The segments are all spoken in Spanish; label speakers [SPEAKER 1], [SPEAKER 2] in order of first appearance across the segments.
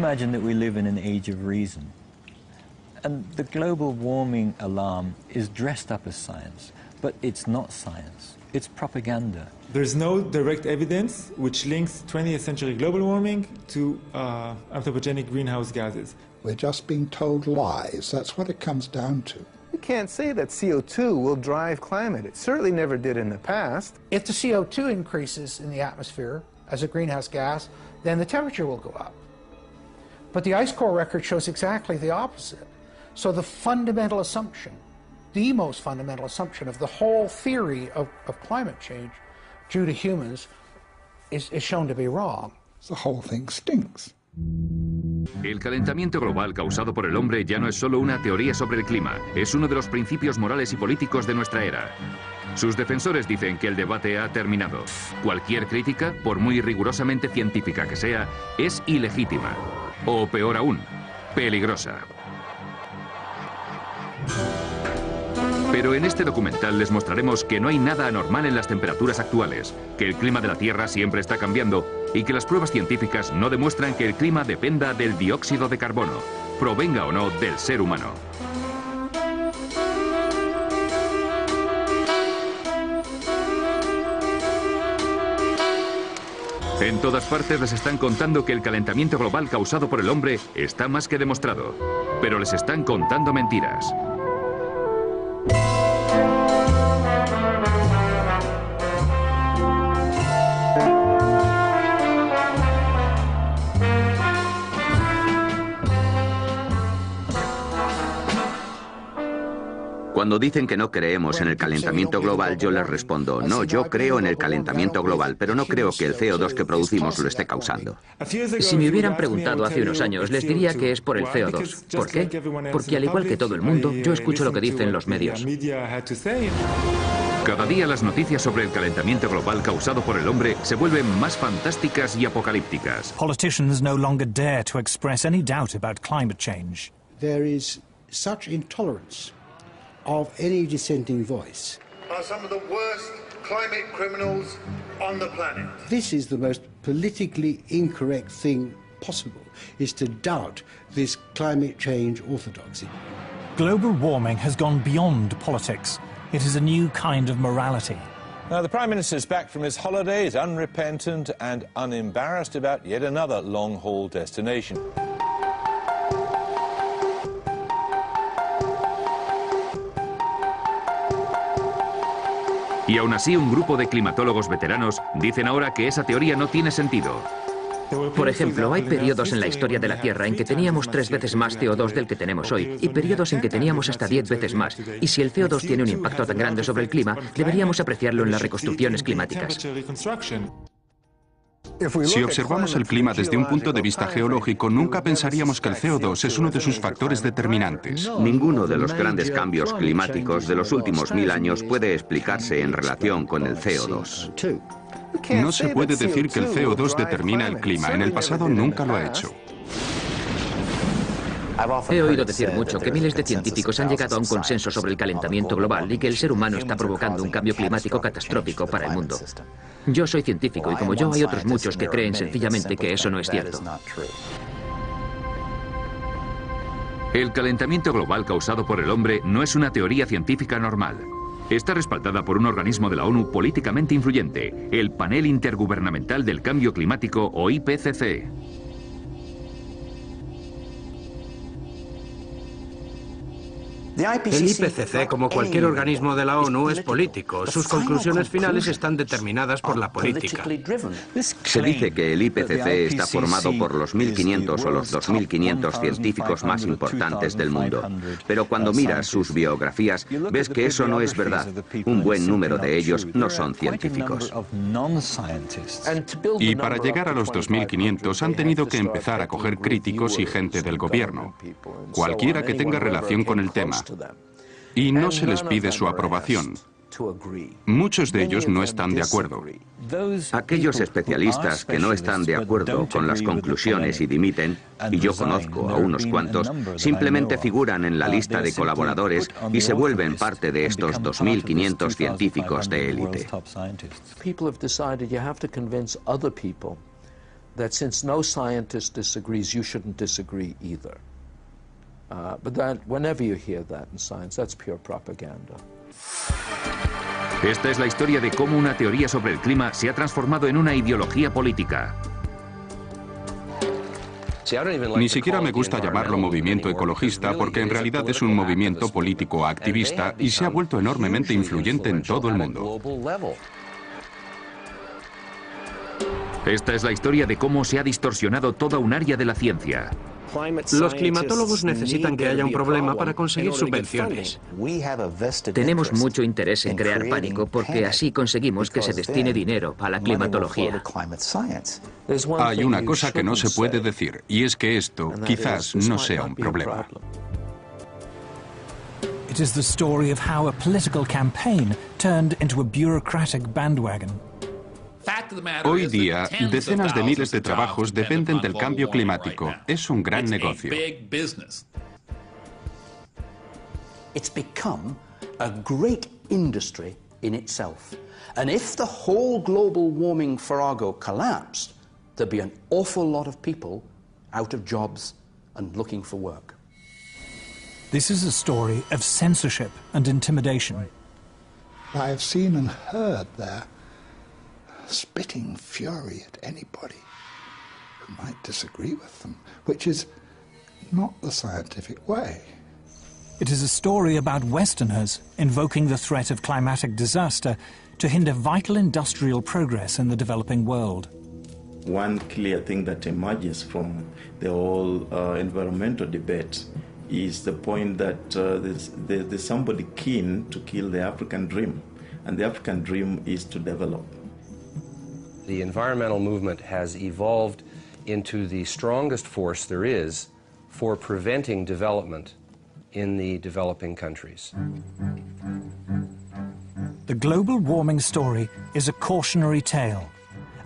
[SPEAKER 1] imagine that we live in an age of reason. And the global warming alarm is dressed up as science, but it's not science. It's propaganda.
[SPEAKER 2] There's no direct evidence which links 20th century global warming to anthropogenic greenhouse gases.
[SPEAKER 3] We're just being told lies. That's what it comes down to.
[SPEAKER 4] You can't say that CO2 will drive climate. It certainly never did in the past.
[SPEAKER 5] If the CO2 increases in the atmosphere as a greenhouse gas, then the temperature will go up. But the ice core record shows exactly the opposite. So the fundamental assumption, the most fundamental assumption of the whole theory of climate change due to humans is shown to be wrong.
[SPEAKER 3] The whole thing stinks.
[SPEAKER 6] El calentamiento global causado por el hombre ya no es solo una teoría sobre el clima, es uno de los principios morales y políticos de nuestra era. Sus defensores dicen que el debate ha terminado. Cualquier crítica, por muy rigurosamente científica que sea, es ilegítima. O peor aún, peligrosa. Pero en este documental les mostraremos que no hay nada anormal en las temperaturas actuales, que el clima de la Tierra siempre está cambiando y que las pruebas científicas no demuestran que el clima dependa del dióxido de carbono, provenga o no del ser humano. En todas partes les están contando que el calentamiento global causado por el hombre está más que demostrado, pero les están contando mentiras.
[SPEAKER 7] Cuando dicen que no creemos en el calentamiento global, yo les respondo, no, yo creo en el calentamiento global, pero no creo que el CO2 que producimos lo esté causando.
[SPEAKER 8] Si me hubieran preguntado hace unos años, les diría que es por el CO2. ¿Por qué? Porque al igual que todo el mundo, yo escucho lo que dicen los medios.
[SPEAKER 6] Cada día las noticias sobre el calentamiento global causado por el hombre se vuelven más fantásticas y apocalípticas.
[SPEAKER 9] Politicians no longer dare to express any doubt about climate change.
[SPEAKER 10] There is such intolerance of any dissenting voice.
[SPEAKER 11] Are some of the worst climate criminals on the planet.
[SPEAKER 10] This is the most politically incorrect thing possible, is to doubt this climate change orthodoxy.
[SPEAKER 9] Global warming has gone beyond politics. It is a new kind of morality.
[SPEAKER 12] Now, the Prime Minister's back from his holidays, unrepentant and unembarrassed about yet another long-haul destination.
[SPEAKER 6] Y aún así, un grupo de climatólogos veteranos dicen ahora que esa teoría no tiene sentido.
[SPEAKER 8] Por ejemplo, hay periodos en la historia de la Tierra en que teníamos 3 veces más CO2 del que tenemos hoy, y periodos en que teníamos hasta 10 veces más. Y si el CO2 tiene un impacto tan grande sobre el clima, deberíamos apreciarlo en las reconstrucciones climáticas.
[SPEAKER 13] Si observamos el clima desde un punto de vista geológico, nunca pensaríamos que el CO2 es uno de sus factores determinantes.
[SPEAKER 7] Ninguno de los grandes cambios climáticos de los últimos 1000 años puede explicarse en relación con el CO2.
[SPEAKER 13] No se puede decir que el CO2 determina el clima. En el pasado nunca lo ha hecho.
[SPEAKER 8] He oído decir mucho que miles de científicos han llegado a un consenso sobre el calentamiento global y que el ser humano está provocando un cambio climático catastrófico para el mundo. Yo soy científico y como yo hay otros muchos que creen sencillamente que eso no es cierto.
[SPEAKER 6] El calentamiento global causado por el hombre no es una teoría científica normal. Está respaldada por un organismo de la ONU políticamente influyente, el Panel Intergubernamental del Cambio Climático o IPCC.
[SPEAKER 14] El IPCC, como cualquier organismo de la ONU, es político. Sus conclusiones finales están determinadas por la política.
[SPEAKER 7] Se dice que el IPCC está formado por los 1.500 o los 2.500 científicos más importantes del mundo. Pero cuando miras sus biografías, ves que eso no es verdad. Un buen número de ellos no son científicos.
[SPEAKER 13] Y para llegar a los 2.500 han tenido que empezar a coger críticos y gente del gobierno, cualquiera que tenga relación con el tema. Y no se les pide su aprobación. Muchos de ellos no están de acuerdo.
[SPEAKER 7] Aquellos especialistas que no están de acuerdo con las conclusiones y dimiten, y yo conozco a unos cuantos, simplemente figuran en la lista de colaboradores y se vuelven parte de estos 2.500 científicos de élite.
[SPEAKER 15] that since no scientist disagrees, you shouldn't disagree either. But that, whenever you hear that in science, that's pure propaganda.
[SPEAKER 6] Esta es la historia de cómo una teoría sobre el clima se ha transformado en una ideología política.
[SPEAKER 13] Ni siquiera me gusta llamarlo movimiento ecologista porque en realidad es un movimiento político activista y se ha vuelto enormemente influyente en todo el mundo.
[SPEAKER 6] Esta es la historia de cómo se ha distorsionado toda un área de la ciencia.
[SPEAKER 14] Los climatólogos necesitan que haya un problema para conseguir subvenciones.
[SPEAKER 8] Tenemos mucho interés en crear pánico porque así conseguimos que se destine dinero a la climatología.
[SPEAKER 13] Hay una cosa que no se puede decir, y es que esto quizás no sea un problema.
[SPEAKER 9] It is the story of how a political campaign turned into a bureaucratic bandwagon.
[SPEAKER 13] Hoy día, decenas de miles de trabajos dependen del cambio climático. Es un gran negocio.
[SPEAKER 16] It's become a great industry in itself. And if the whole global warming farrago collapsed, there'd be an awful lot of people out of jobs and looking for work.
[SPEAKER 9] This is a story of censorship and intimidation.
[SPEAKER 3] I have seen and heard their spitting fury at anybody who might disagree with them, which is not the scientific way.
[SPEAKER 9] It is a story about Westerners invoking the threat of climatic disaster to hinder vital industrial progress in the developing world.
[SPEAKER 17] One clear thing that emerges from the whole environmental debate is the point that there's somebody keen to kill the African dream, and the African dream is to develop.
[SPEAKER 18] The environmental movement has evolved into the strongest force there is for preventing development in the developing countries.
[SPEAKER 9] The global warming story is a cautionary tale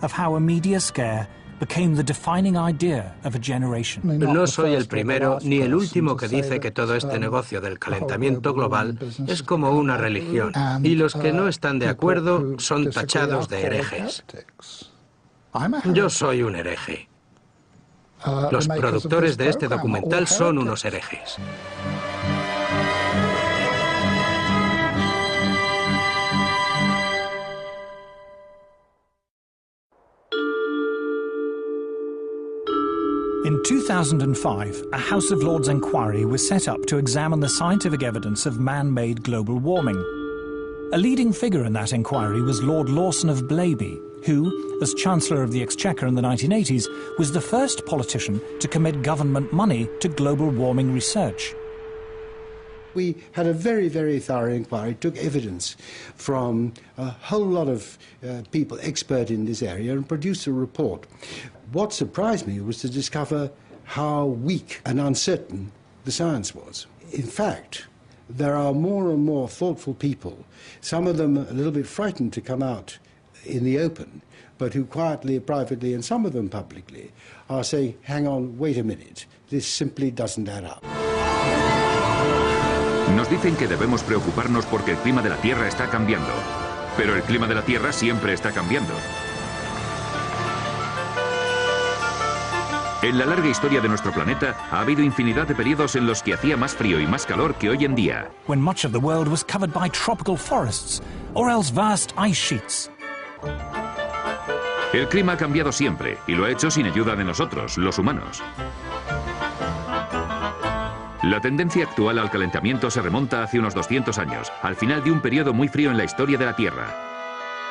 [SPEAKER 9] of how a media scare became the defining idea of a generation.
[SPEAKER 14] No soy el primero ni el último que dice que todo este negocio del calentamiento global es como una religión y los que no están de acuerdo son tachados de herejes. Yo soy un hereje. Los productores de este documental son unos herejes.
[SPEAKER 9] In 2005, a House of Lords inquiry was set up to examine the scientific evidence of man-made global warming. A leading figure in that inquiry was Lord Lawson of Blaby, who, as Chancellor of the Exchequer in the 1980s, was the first politician to commit government money to global warming research.
[SPEAKER 10] We had a very, very thorough inquiry, took evidence from a whole lot of people expert in this area and produced a report. What surprised me was to discover how weak and uncertain the science was. In fact, there are more and more thoughtful people, some of them a little bit frightened to come out in the open, but who quietly, privately, and some of them publicly, are saying, hang on, wait a minute, this simply doesn't add up.
[SPEAKER 6] Nos dicen que debemos preocuparnos porque el clima de la Tierra está cambiando, pero el clima de la Tierra siempre está cambiando. En la larga historia de nuestro planeta ha habido infinidad de periodos en los que hacía más frío y más calor que hoy en día.
[SPEAKER 9] When much of the world was covered by tropical forests, or else vast ice sheets.
[SPEAKER 6] El clima ha cambiado siempre y lo ha hecho sin ayuda de nosotros, los humanos. La tendencia actual al calentamiento se remonta hace unos 200 años, al final de un periodo muy frío en la historia de la Tierra.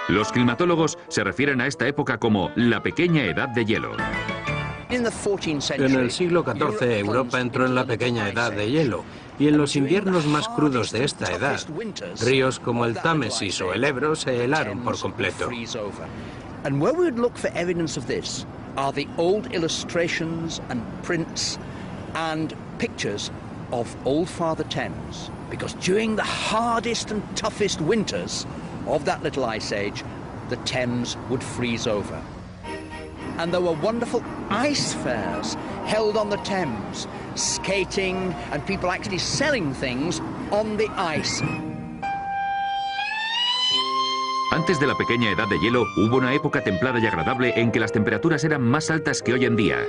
[SPEAKER 6] Los climatólogos se refieren a esta época como la pequeña edad de hielo.
[SPEAKER 14] En el siglo XIV Europa entró en la pequeña edad de hielo y en los inviernos más crudos de esta edad, ríos como el Támesis o el Ebro se helaron por completo.
[SPEAKER 16] And where we would look for evidence of this are the old illustrations and prints and pictures of Old Father Thames, because during the hardest and toughest winters of that little ice age, the Thames would freeze over. And there were wonderful ice fairs held on the Thames, skating and people actually selling things on the ice.
[SPEAKER 6] Antes de la pequeña edad de hielo, hubo una época templada y agradable en que las temperaturas eran más altas que hoy en día.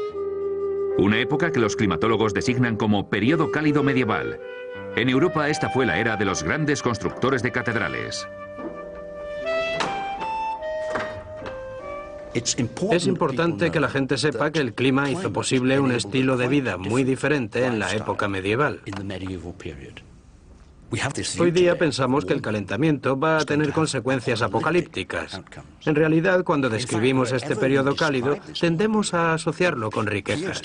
[SPEAKER 6] Una época que los climatólogos designan como periodo cálido medieval. En Europa esta fue la era de los grandes constructores de catedrales.
[SPEAKER 14] Es importante que la gente sepa que el clima hizo posible un estilo de vida muy diferente en la época medieval. Hoy día pensamos que el calentamiento va a tener consecuencias apocalípticas. En realidad, cuando describimos este periodo cálido, tendemos a asociarlo con riquezas.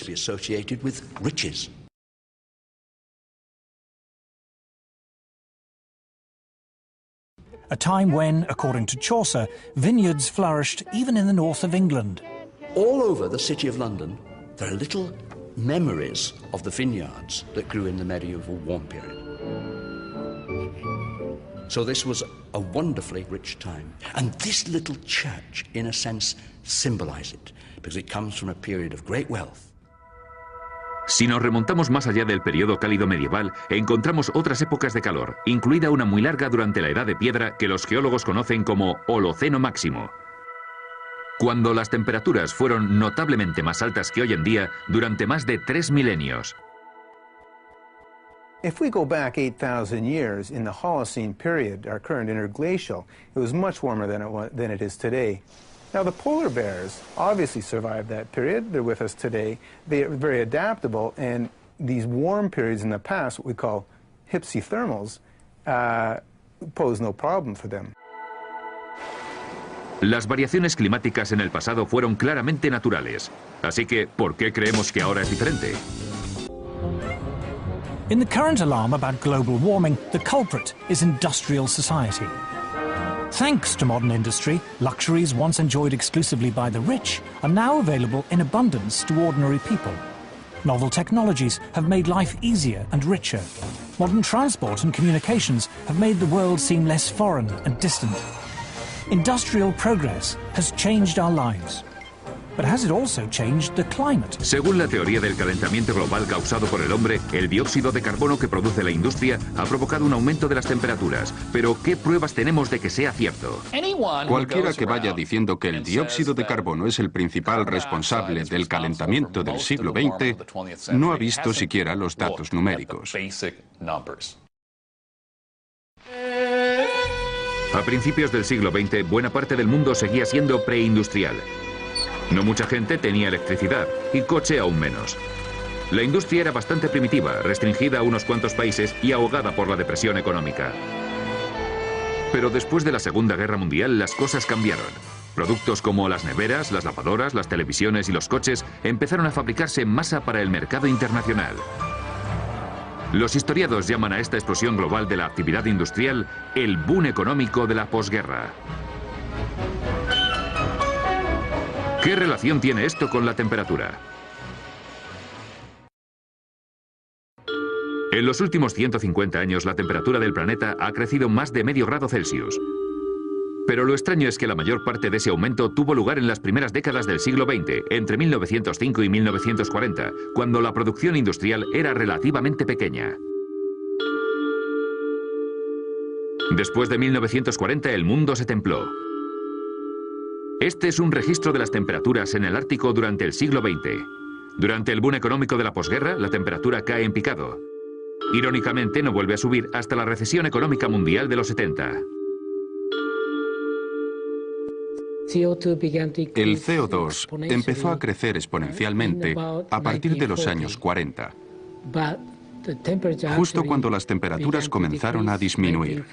[SPEAKER 9] A time when, according to Chaucer, vineyards flourished even in the north of England.
[SPEAKER 16] All over the city of London, there are little memories of the vineyards that grew in the medieval warm period. So this was a wonderfully rich time. And this little church, in a sense, symbolizes it, because it comes from a period of great wealth.
[SPEAKER 6] Si nos remontamos más allá del periodo cálido medieval, encontramos otras épocas de calor, incluida una muy larga durante la Edad de Piedra que los geólogos conocen como Holoceno Máximo, cuando las temperaturas fueron notablemente más altas que hoy en día durante más de 3 milenios.
[SPEAKER 4] If we go back 8,000 years in the Holocene period, our current interglacial, it was much warmer than it is today. Now, the polar bears obviously survived that period. They're with us today. They are very adaptable, and these warm periods in the past, what we call hypsithermals, pose no problem for them.
[SPEAKER 6] Las variaciones climáticas en el pasado fueron claramente naturales. Así que, ¿por qué creemos que ahora es diferente?
[SPEAKER 9] In the current alarm about global warming, the culprit is industrial society. Thanks to modern industry, luxuries once enjoyed exclusively by the rich are now available in abundance to ordinary people. Novel technologies have made life easier and richer. Modern transport and communications have made the world seem less foreign and distant. Industrial progress has changed our lives. But has it also changed the climate?
[SPEAKER 6] Según la teoría del calentamiento global causado por el hombre, el dióxido de carbono que produce la industria ha provocado un aumento de las temperaturas. Pero, ¿qué pruebas tenemos de que sea cierto?
[SPEAKER 13] Cualquiera que vaya diciendo que el dióxido de carbono es el principal responsable del calentamiento del siglo XX no ha visto siquiera los datos numéricos.
[SPEAKER 6] A principios del siglo XX, buena parte del mundo seguía siendo preindustrial. No mucha gente tenía electricidad, y coche aún menos. La industria era bastante primitiva, restringida a unos cuantos países y ahogada por la depresión económica. Pero después de la Segunda Guerra Mundial, las cosas cambiaron. Productos como las neveras, las lavadoras, las televisiones y los coches empezaron a fabricarse en masa para el mercado internacional. Los historiadores llaman a esta explosión global de la actividad industrial el boom económico de la posguerra. ¿Qué relación tiene esto con la temperatura? En los últimos 150 años, la temperatura del planeta ha crecido más de medio grado Celsius. Pero lo extraño es que la mayor parte de ese aumento tuvo lugar en las primeras décadas del siglo XX, entre 1905 y 1940, cuando la producción industrial era relativamente pequeña. Después de 1940, el mundo se templó. Este es un registro de las temperaturas en el Ártico durante el siglo XX. Durante el boom económico de la posguerra, la temperatura cae en picado. Irónicamente, no vuelve a subir hasta la recesión económica mundial de los 70.
[SPEAKER 13] El CO2 empezó a crecer exponencialmente a partir de los años 40, justo cuando las temperaturas comenzaron a disminuir.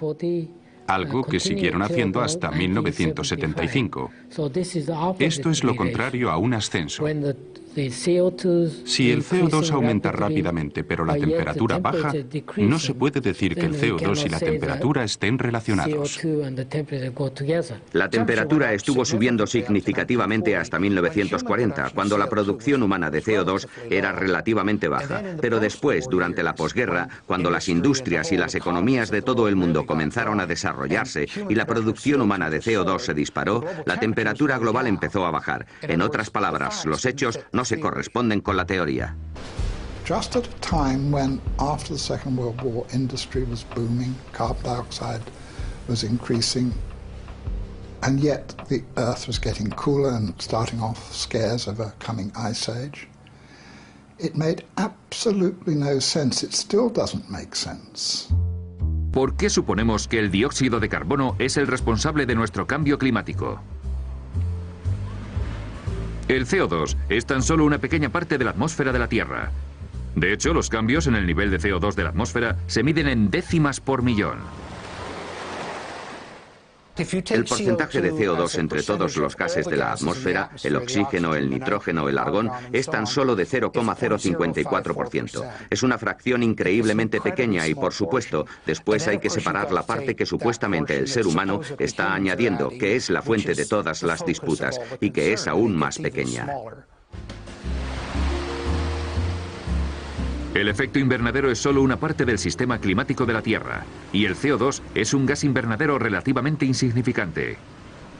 [SPEAKER 13] Algo que siguieron haciendo hasta 1975. Esto es lo contrario a un ascenso. Si el CO2 aumenta rápidamente pero la temperatura baja, no se puede decir que el CO2 y la temperatura estén relacionados.
[SPEAKER 7] La temperatura estuvo subiendo significativamente hasta 1940, cuando la producción humana de CO2 era relativamente baja. Pero después, durante la posguerra, cuando las industrias y las economías de todo el mundo comenzaron a desarrollarse y la producción humana de CO2 se disparó, la temperatura global empezó a bajar. En otras palabras, los hechos no se corresponden con la teoría.
[SPEAKER 3] Just at a time when, after the Second World War, industry was booming, carbon dioxide was increasing, And yet the Earth was getting cooler and starting off scares of a coming ice age. It made absolutely no sense. It still doesn't make sense.
[SPEAKER 6] ¿Por qué suponemos que el dióxido de carbono es el responsable de nuestro cambio climático? El CO2 es tan solo una pequeña parte de la atmósfera de la Tierra. De hecho, los cambios en el nivel de CO2 de la atmósfera se miden en décimas por millón.
[SPEAKER 7] El porcentaje de CO2 entre todos los gases de la atmósfera, el oxígeno, el nitrógeno, el argón, es tan solo de 0,054%. Es una fracción increíblemente pequeña y, por supuesto, después hay que separar la parte que supuestamente el ser humano está añadiendo, que es la fuente de todas las disputas y que es aún más pequeña.
[SPEAKER 6] El efecto invernadero es solo una parte del sistema climático de la Tierra, y el CO2 es un gas invernadero relativamente insignificante.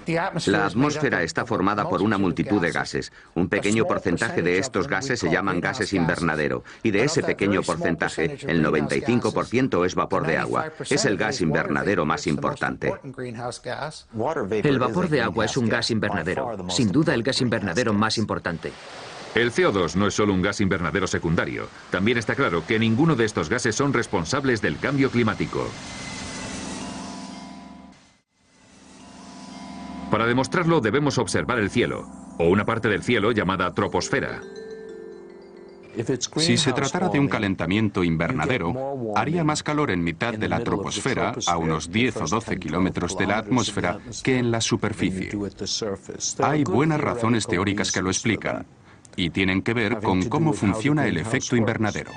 [SPEAKER 7] La atmósfera está formada por una multitud de gases. Un pequeño porcentaje de estos gases se llaman gases invernadero, y de ese pequeño porcentaje, el 95% es vapor de agua. Es el gas invernadero más importante.
[SPEAKER 8] El vapor de agua es un gas invernadero, sin duda el gas invernadero más importante.
[SPEAKER 6] El CO2 no es solo un gas invernadero secundario. También está claro que ninguno de estos gases son responsables del cambio climático. Para demostrarlo debemos observar el cielo, o una parte del cielo llamada troposfera.
[SPEAKER 13] Si se tratara de un calentamiento invernadero, haría más calor en mitad de la troposfera, a unos 10 o 12 kilómetros de la atmósfera, que en la superficie. Hay buenas razones teóricas que lo explican, y tienen que ver con cómo funciona el efecto invernadero.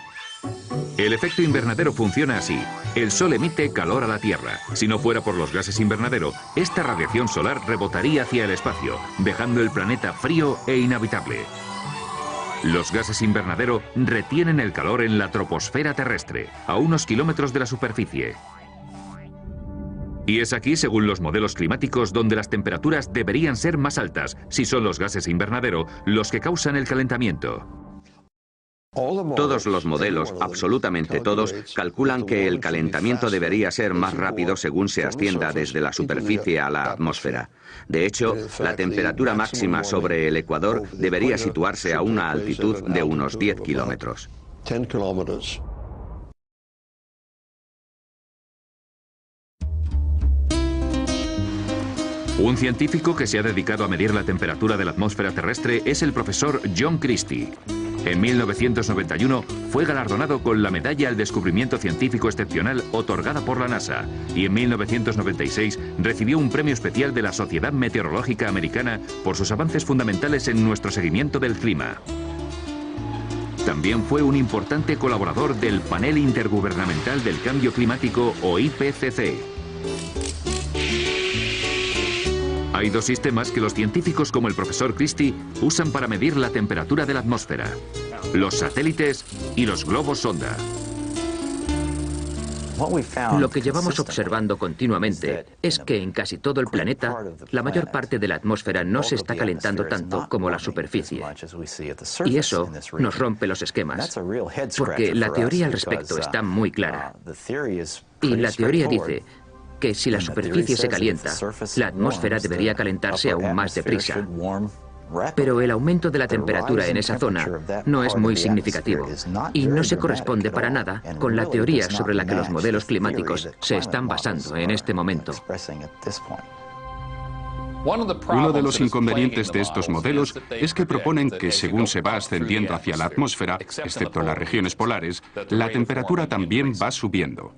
[SPEAKER 6] El efecto invernadero funciona así. El Sol emite calor a la Tierra. Si no fuera por los gases invernadero, esta radiación solar rebotaría hacia el espacio, dejando el planeta frío e inhabitable. Los gases invernadero retienen el calor en la troposfera terrestre, a unos kilómetros de la superficie. Y es aquí, según los modelos climáticos, donde las temperaturas deberían ser más altas, si son los gases invernadero los que causan el calentamiento.
[SPEAKER 7] Todos los modelos, absolutamente todos, calculan que el calentamiento debería ser más rápido según se ascienda desde la superficie a la atmósfera. De hecho, la temperatura máxima sobre el ecuador debería situarse a una altitud de unos 10 kilómetros.
[SPEAKER 6] Un científico que se ha dedicado a medir la temperatura de la atmósfera terrestre es el profesor John Christie. En 1991 fue galardonado con la Medalla al Descubrimiento Científico Excepcional otorgada por la NASA, y en 1996 recibió un premio especial de la Sociedad Meteorológica Americana por sus avances fundamentales en nuestro seguimiento del clima. También fue un importante colaborador del Panel Intergubernamental del Cambio Climático, o IPCC. Hay dos sistemas que los científicos como el profesor Christie usan para medir la temperatura de la atmósfera: los satélites y los globos sonda.
[SPEAKER 8] Lo que llevamos observando continuamente es que en casi todo el planeta, la mayor parte de la atmósfera no se está calentando tanto como la superficie. Y eso nos rompe los esquemas, porque la teoría al respecto está muy clara. Y la teoría dice que si la superficie se calienta, la atmósfera debería calentarse aún más deprisa. Pero el aumento de la temperatura en esa zona no es muy significativo y no se corresponde para nada con la teoría sobre la que los modelos climáticos se están basando en este momento.
[SPEAKER 13] Uno de los inconvenientes de estos modelos es que proponen que según se va ascendiendo hacia la atmósfera, excepto en las regiones polares, la temperatura también va subiendo.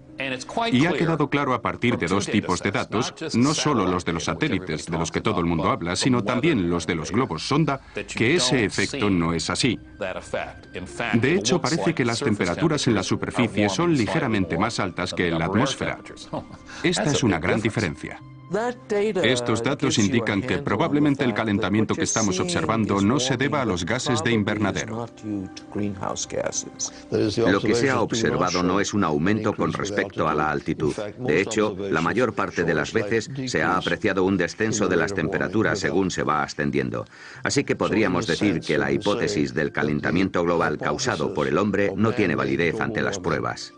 [SPEAKER 13] Y ha quedado claro a partir de dos tipos de datos, no solo los de los satélites de los que todo el mundo habla, sino también los de los globos sonda, que ese efecto no es así. De hecho, parece que las temperaturas en la superficie son ligeramente más altas que en la atmósfera. Esta es una gran diferencia. Estos datos indican que probablemente el calentamiento que estamos observando no se deba a los gases de invernadero.
[SPEAKER 7] Lo que se ha observado no es un aumento con respecto a la altitud. De hecho, la mayor parte de las veces se ha apreciado un descenso de las temperaturas según se va ascendiendo. Así que podríamos decir que la hipótesis del calentamiento global causado por el hombre no tiene validez ante las pruebas.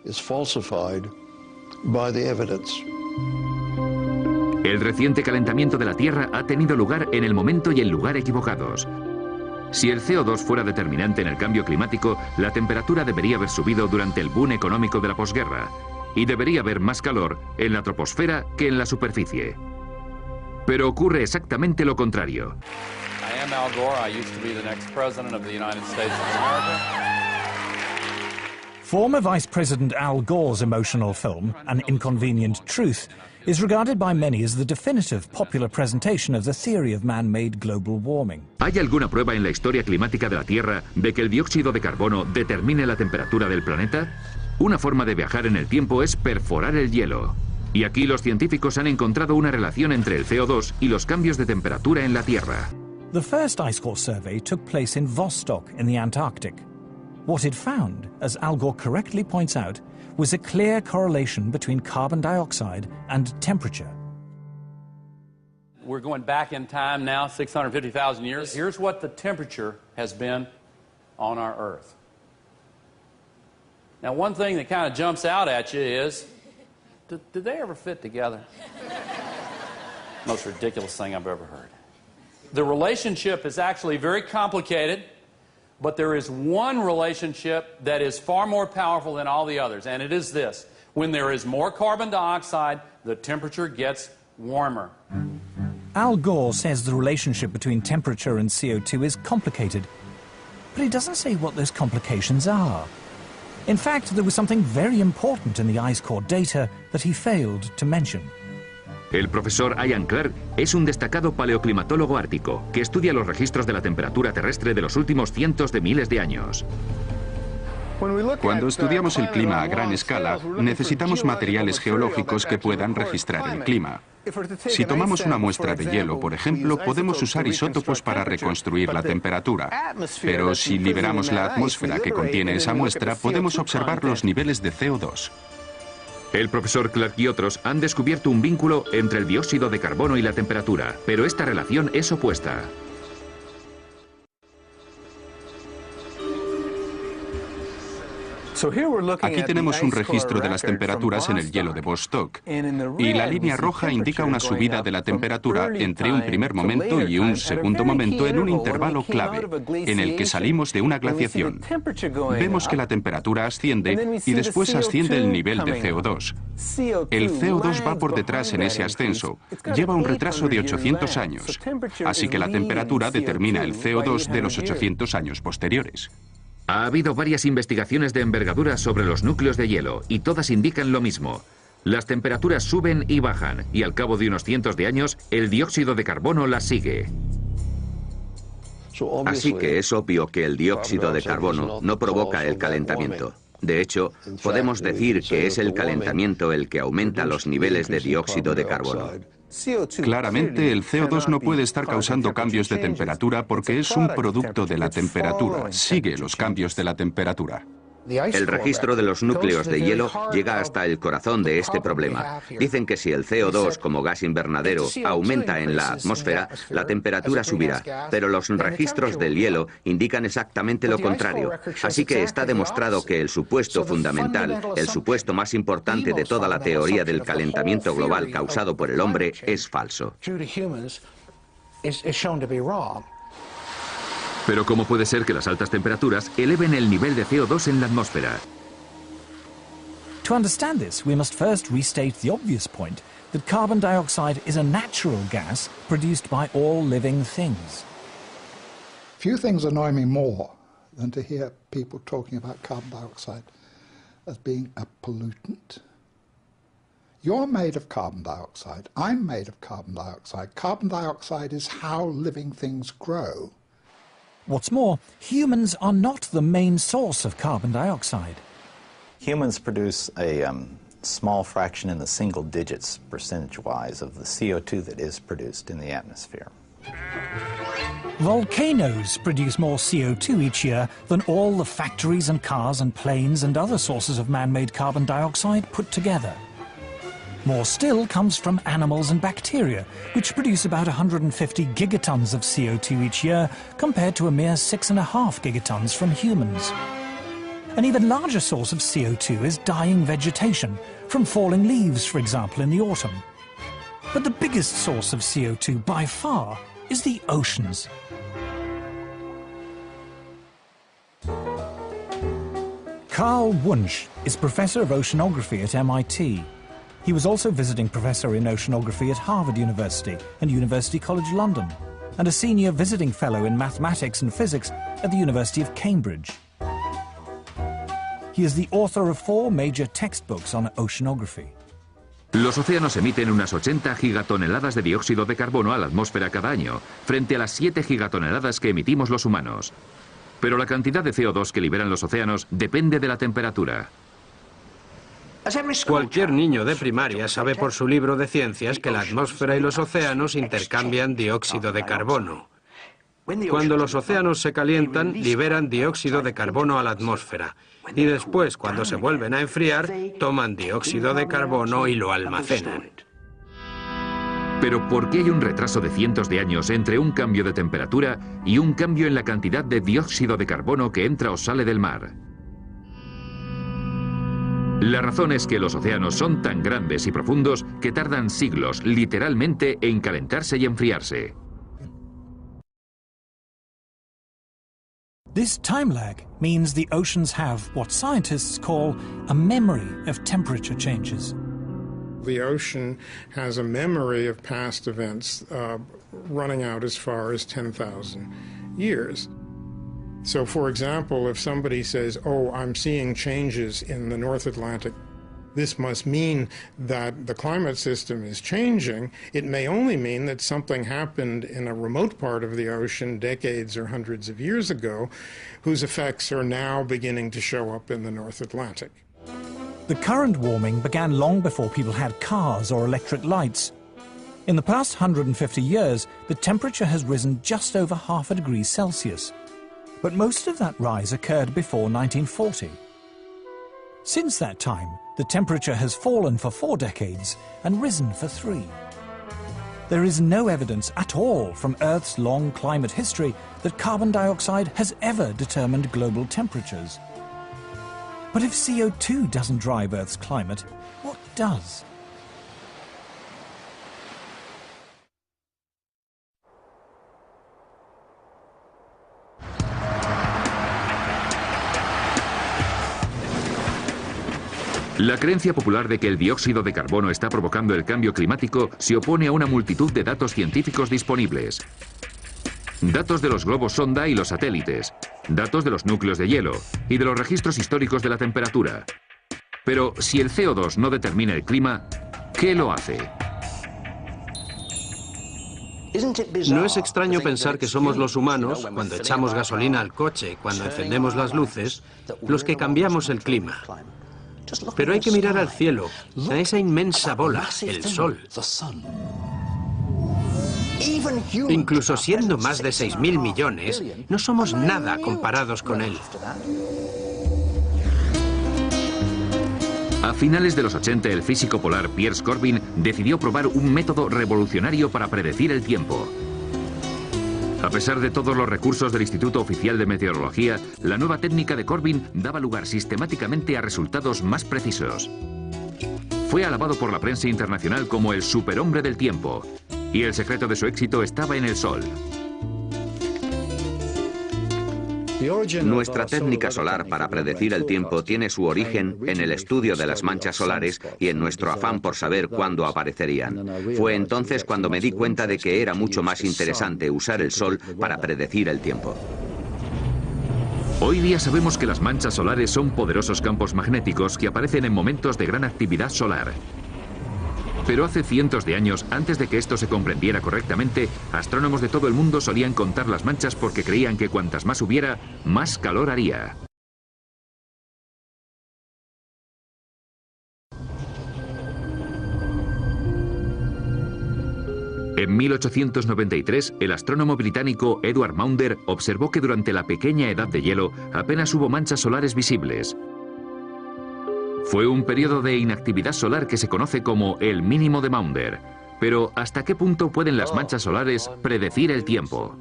[SPEAKER 6] El reciente calentamiento de la Tierra ha tenido lugar en el momento y el lugar equivocados. Si el CO2 fuera determinante en el cambio climático, la temperatura debería haber subido durante el boom económico de la posguerra, y debería haber más calor en la troposfera que en la superficie. Pero ocurre exactamente lo contrario.
[SPEAKER 19] I am Al Gore. I used to be the next president of the United States of America.
[SPEAKER 9] Former Vice President Al Gore's emotional film, An Inconvenient Truth, is regarded by many as the definitive popular presentation of the theory of man-made global warming.
[SPEAKER 6] ¿Hay alguna prueba en la historia climática de la Tierra de que el dióxido de carbono determine la temperatura del planeta? Una forma de viajar en el tiempo es perforar el hielo. Y aquí los científicos han encontrado una relación entre el CO2 y los cambios de temperatura en la Tierra.
[SPEAKER 9] The first ice core survey took place in Vostok in the Antarctic. What it found, as Al Gore correctly points out, was a clear correlation between carbon dioxide and temperature.
[SPEAKER 19] We're going back in time now, 650,000 years. Here's what the temperature has been on our Earth. Now, one thing that kind of jumps out at you is, did they ever fit together? Most ridiculous thing I've ever heard. The relationship is actually very complicated, but there is one relationship that is far more powerful than all the others, and it is this. When there is more carbon dioxide, the temperature gets warmer.
[SPEAKER 9] Al Gore says the relationship between temperature and CO2 is complicated, but he doesn't say what those complications are. In fact, there was something very important in the ice core data that he failed to mention.
[SPEAKER 6] El profesor Ian Clark es un destacado paleoclimatólogo ártico que estudia los registros de la temperatura terrestre de los últimos cientos de miles de años.
[SPEAKER 13] Cuando estudiamos el clima a gran escala, necesitamos materiales geológicos que puedan registrar el clima. Si tomamos una muestra de hielo, por ejemplo, podemos usar isótopos para reconstruir la temperatura. Pero si liberamos la atmósfera que contiene esa muestra, podemos observar los niveles de CO2.
[SPEAKER 6] El profesor Clark y otros han descubierto un vínculo entre el dióxido de carbono y la temperatura, pero esta relación es opuesta.
[SPEAKER 13] Aquí tenemos un registro de las temperaturas en el hielo de Vostok, y la línea roja indica una subida de la temperatura entre un primer momento y un segundo momento en un intervalo clave, en el que salimos de una glaciación. Vemos que la temperatura asciende y después asciende el nivel de CO2. El CO2 va por detrás en ese ascenso, lleva un retraso de 800 años, así que la temperatura determina el CO2 de los 800 años posteriores.
[SPEAKER 6] Ha habido varias investigaciones de envergadura sobre los núcleos de hielo y todas indican lo mismo. Las temperaturas suben y bajan y al cabo de unos cientos de años el dióxido de carbono las sigue.
[SPEAKER 7] Así que es obvio que el dióxido de carbono no provoca el calentamiento. De hecho, podemos decir que es el calentamiento el que aumenta los niveles de dióxido de carbono.
[SPEAKER 13] Claramente, el CO2 no puede estar causando cambios de temperatura porque es un producto de la temperatura, sigue los cambios de la temperatura.
[SPEAKER 7] El registro de los núcleos de hielo llega hasta el corazón de este problema. Dicen que si el CO2 como gas invernadero aumenta en la atmósfera, la temperatura subirá, pero los registros del hielo indican exactamente lo contrario. Así que está demostrado que el supuesto fundamental, el supuesto más importante de toda la teoría del calentamiento global causado por el hombre, es falso.
[SPEAKER 6] Pero ¿cómo puede ser que las altas temperaturas eleven el nivel de CO2 en la atmósfera?
[SPEAKER 9] To understand this, we must first restate the obvious point that carbon dioxide is a natural gas produced by all living things.
[SPEAKER 3] Few things annoy me more than to hear people talking about carbon dioxide as being a pollutant. You're made of carbon dioxide. I'm made of carbon dioxide. Carbon dioxide is how living things grow.
[SPEAKER 9] What's more, humans are not the main source of carbon dioxide.
[SPEAKER 20] Humans produce a small fraction in the single digits percentage-wise of the CO2 that is produced in the atmosphere.
[SPEAKER 9] Volcanoes produce more CO2 each year than all the factories and cars and planes and other sources of man-made carbon dioxide put together. More still comes from animals and bacteria, which produce about 150 gigatons of CO2 each year, compared to a mere 6.5 gigatons from humans. An even larger source of CO2 is dying vegetation, from falling leaves, for example, in the autumn. But the biggest source of CO2 by far is the oceans. Carl Wunsch is Professor of Oceanography at MIT. He was also visiting Professor in Oceanography at Harvard University and University College London, and a Senior Visiting Fellow in Mathematics and Physics at the University of Cambridge. He is the author of 4 major textbooks on oceanography.
[SPEAKER 6] Los océanos emiten unas 80 gigatoneladas de dióxido de carbono a la atmósfera cada año, frente a las 7 gigatoneladas que emitimos los humanos. Pero la cantidad de CO2 que liberan los océanos depende de la temperatura.
[SPEAKER 14] Cualquier niño de primaria sabe por su libro de ciencias que la atmósfera y los océanos intercambian dióxido de carbono. Cuando los océanos se calientan, liberan dióxido de carbono a la atmósfera. Y después, cuando se vuelven a enfriar, toman dióxido de carbono y lo almacenan.
[SPEAKER 6] Pero ¿por qué hay un retraso de cientos de años entre un cambio de temperatura y un cambio en la cantidad de dióxido de carbono que entra o sale del mar? La razón es que los océanos son tan grandes y profundos que tardan siglos, literalmente, en calentarse y enfriarse.
[SPEAKER 9] This time lag means the oceans have what scientists call a memory of temperature changes.
[SPEAKER 21] The ocean has a memory of past events running out as far as 10,000 years. So, for example, if somebody says, oh, I'm seeing changes in the North Atlantic, this must mean that the climate system is changing. It may only mean that something happened in a remote part of the ocean decades or hundreds of years ago, whose effects are now beginning to show up in the North Atlantic.
[SPEAKER 9] The current warming began long before people had cars or electric lights. In the past 150 years, the temperature has risen just over ½ a degree Celsius. But most of that rise occurred before 1940. Since that time, the temperature has fallen for 4 decades and risen for 3. There is no evidence at all from Earth's long climate history that carbon dioxide has ever determined global temperatures. But if CO2 doesn't drive Earth's climate, what does?
[SPEAKER 6] La creencia popular de que el dióxido de carbono está provocando el cambio climático se opone a una multitud de datos científicos disponibles. Datos de los globos sonda y los satélites, datos de los núcleos de hielo y de los registros históricos de la temperatura. Pero si el CO2 no determina el clima, ¿qué lo hace?
[SPEAKER 14] ¿No es extraño pensar que somos los humanos, cuando echamos gasolina al coche, cuando encendemos las luces, los que cambiamos el clima? Pero hay que mirar al cielo, a esa inmensa bola, el Sol. Incluso siendo más de 6.000 millones, no somos nada comparados con él.
[SPEAKER 6] A finales de los 80, el físico polar Piers Corbin decidió probar un método revolucionario para predecir el tiempo. A pesar de todos los recursos del Instituto Oficial de Meteorología, la nueva técnica de Corbin daba lugar sistemáticamente a resultados más precisos. Fue alabado por la prensa internacional como el superhombre del tiempo, y el secreto de su éxito estaba en el Sol.
[SPEAKER 7] Nuestra técnica solar para predecir el tiempo tiene su origen en el estudio de las manchas solares y en nuestro afán por saber cuándo aparecerían. Fue entonces cuando me di cuenta de que era mucho más interesante usar el Sol para predecir el tiempo.
[SPEAKER 6] Hoy día sabemos que las manchas solares son poderosos campos magnéticos que aparecen en momentos de gran actividad solar. Pero hace cientos de años, antes de que esto se comprendiera correctamente, astrónomos de todo el mundo solían contar las manchas porque creían que cuantas más hubiera, más calor haría. En 1893, el astrónomo británico Edward Maunder observó que durante la pequeña edad de hielo apenas hubo manchas solares visibles. Fue un periodo de inactividad solar que se conoce como el mínimo de Maunder. Pero ¿hasta qué punto pueden las manchas solares predecir el tiempo?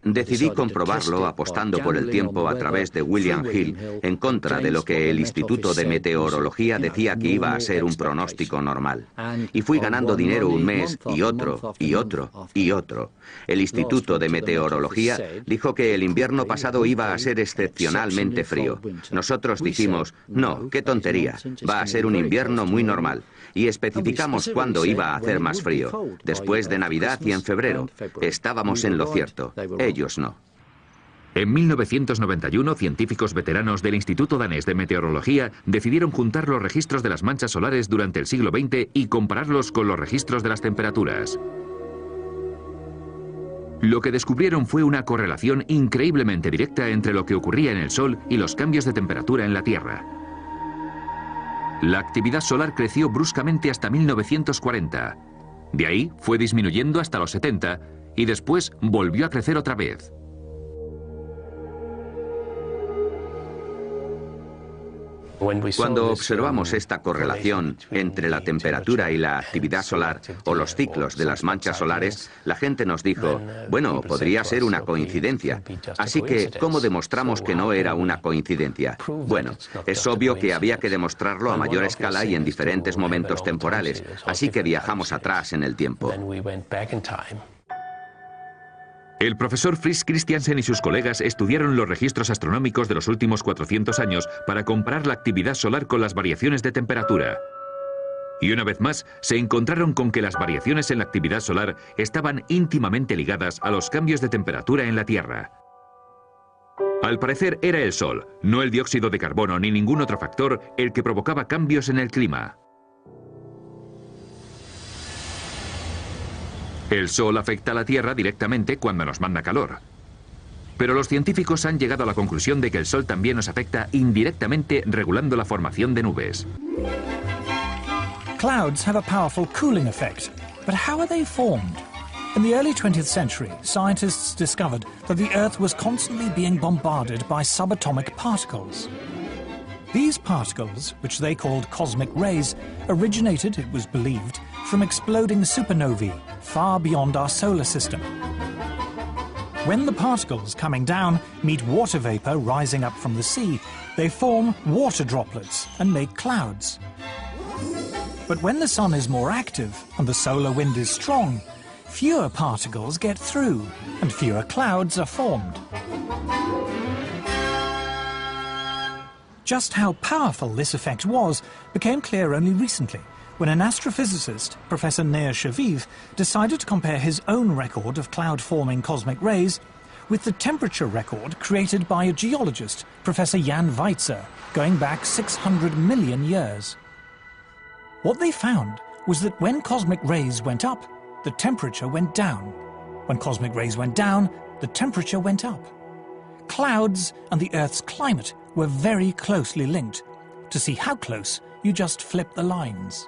[SPEAKER 7] Decidí comprobarlo apostando por el tiempo a través de William Hill en contra de lo que el Instituto de Meteorología decía que iba a ser un pronóstico normal. Y fui ganando dinero un mes y otro y otro y otro. El Instituto de Meteorología dijo que el invierno pasado iba a ser excepcionalmente frío. Nosotros dijimos, no, qué tontería, va a ser un invierno muy normal. Y especificamos cuándo iba a hacer más frío, después de Navidad y en febrero. Estábamos en lo cierto, ellos no.
[SPEAKER 6] En 1991, científicos veteranos del Instituto Danés de Meteorología decidieron juntar los registros de las manchas solares durante el siglo XX y compararlos con los registros de las temperaturas. Lo que descubrieron fue una correlación increíblemente directa entre lo que ocurría en el Sol y los cambios de temperatura en la Tierra. La actividad solar creció bruscamente hasta 1940. De ahí fue disminuyendo hasta los 70 y después volvió a crecer otra vez.
[SPEAKER 7] Cuando observamos esta correlación entre la temperatura y la actividad solar o los ciclos de las manchas solares, la gente nos dijo, bueno, podría ser una coincidencia. Así que, ¿cómo demostramos que no era una coincidencia? Bueno, es obvio que había que demostrarlo a mayor escala y en diferentes momentos temporales, así que viajamos atrás en el tiempo.
[SPEAKER 6] El profesor Fritz Christiansen y sus colegas estudiaron los registros astronómicos de los últimos 400 años para comparar la actividad solar con las variaciones de temperatura. Y una vez más, se encontraron con que las variaciones en la actividad solar estaban íntimamente ligadas a los cambios de temperatura en la Tierra. Al parecer era el Sol, no el dióxido de carbono ni ningún otro factor, el que provocaba cambios en el clima. El Sol afecta a la Tierra directamente cuando nos manda calor. Pero los científicos han llegado a la conclusión de que el Sol también nos afecta indirectamente regulando la formación de nubes.
[SPEAKER 9] Clouds have a powerful cooling effect, but how are they formed? In the early 20th century, scientists discovered that the Earth was constantly being bombarded by subatomic particles. These particles, which they called cosmic rays, originated, it was believed, from exploding supernovae far beyond our solar system. When the particles coming down meet water vapor rising up from the sea, they form water droplets and make clouds. But when the sun is more active and the solar wind is strong, fewer particles get through and fewer clouds are formed. Just how powerful this effect was became clear only recently, when an astrophysicist, Professor Nir Shaviv, decided to compare his own record of cloud-forming cosmic rays with the temperature record created by a geologist, Professor Jan Weitzer, going back 600 million years. What they found was that when cosmic rays went up, the temperature went down. When cosmic rays went down, the temperature went up. Clouds and the Earth's climate were very closely linked. To see how close, you just flip the lines.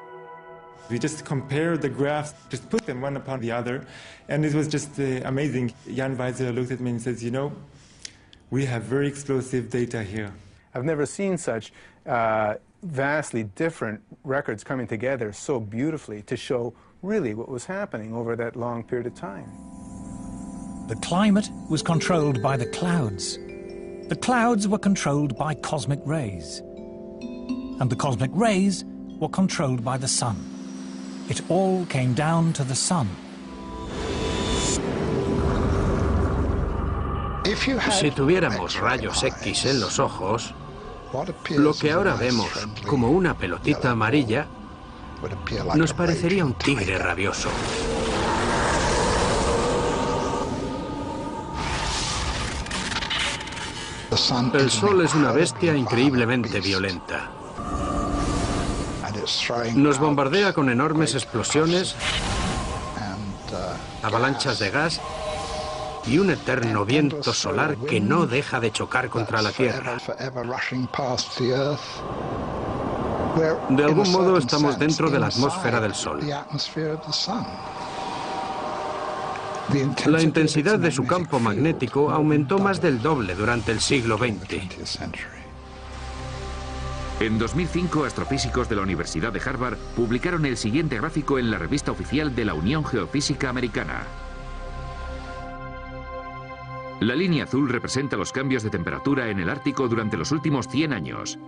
[SPEAKER 2] We just compared the graphs, just put them one upon the other, and it was just amazing. Jan Weitzer looked at me and says, you know, we have very explosive data here.
[SPEAKER 4] I've never seen such vastly different records coming together so beautifully to show really what was happening over that long period of time.
[SPEAKER 9] The climate was controlled by the clouds. The clouds were controlled by cosmic rays. And the cosmic rays were controlled by the sun. It all came down to the sun.
[SPEAKER 14] Si tuviéramos rayos X en los ojos, lo que ahora vemos como una pelotita amarilla nos parecería un tigre rabioso. El Sol es una bestia increíblemente violenta. Nos bombardea con enormes explosiones, avalanchas de gas y un eterno viento solar que no deja de chocar contra la Tierra. De algún modo estamos dentro de la atmósfera del Sol. La intensidad de su campo magnético aumentó más del doble durante el siglo XX.
[SPEAKER 6] En 2005, astrofísicos de la Universidad de Harvard publicaron el siguiente gráfico en la revista oficial de la Unión Geofísica Americana. La línea azul representa los cambios de temperatura en el Ártico durante los últimos 100 años.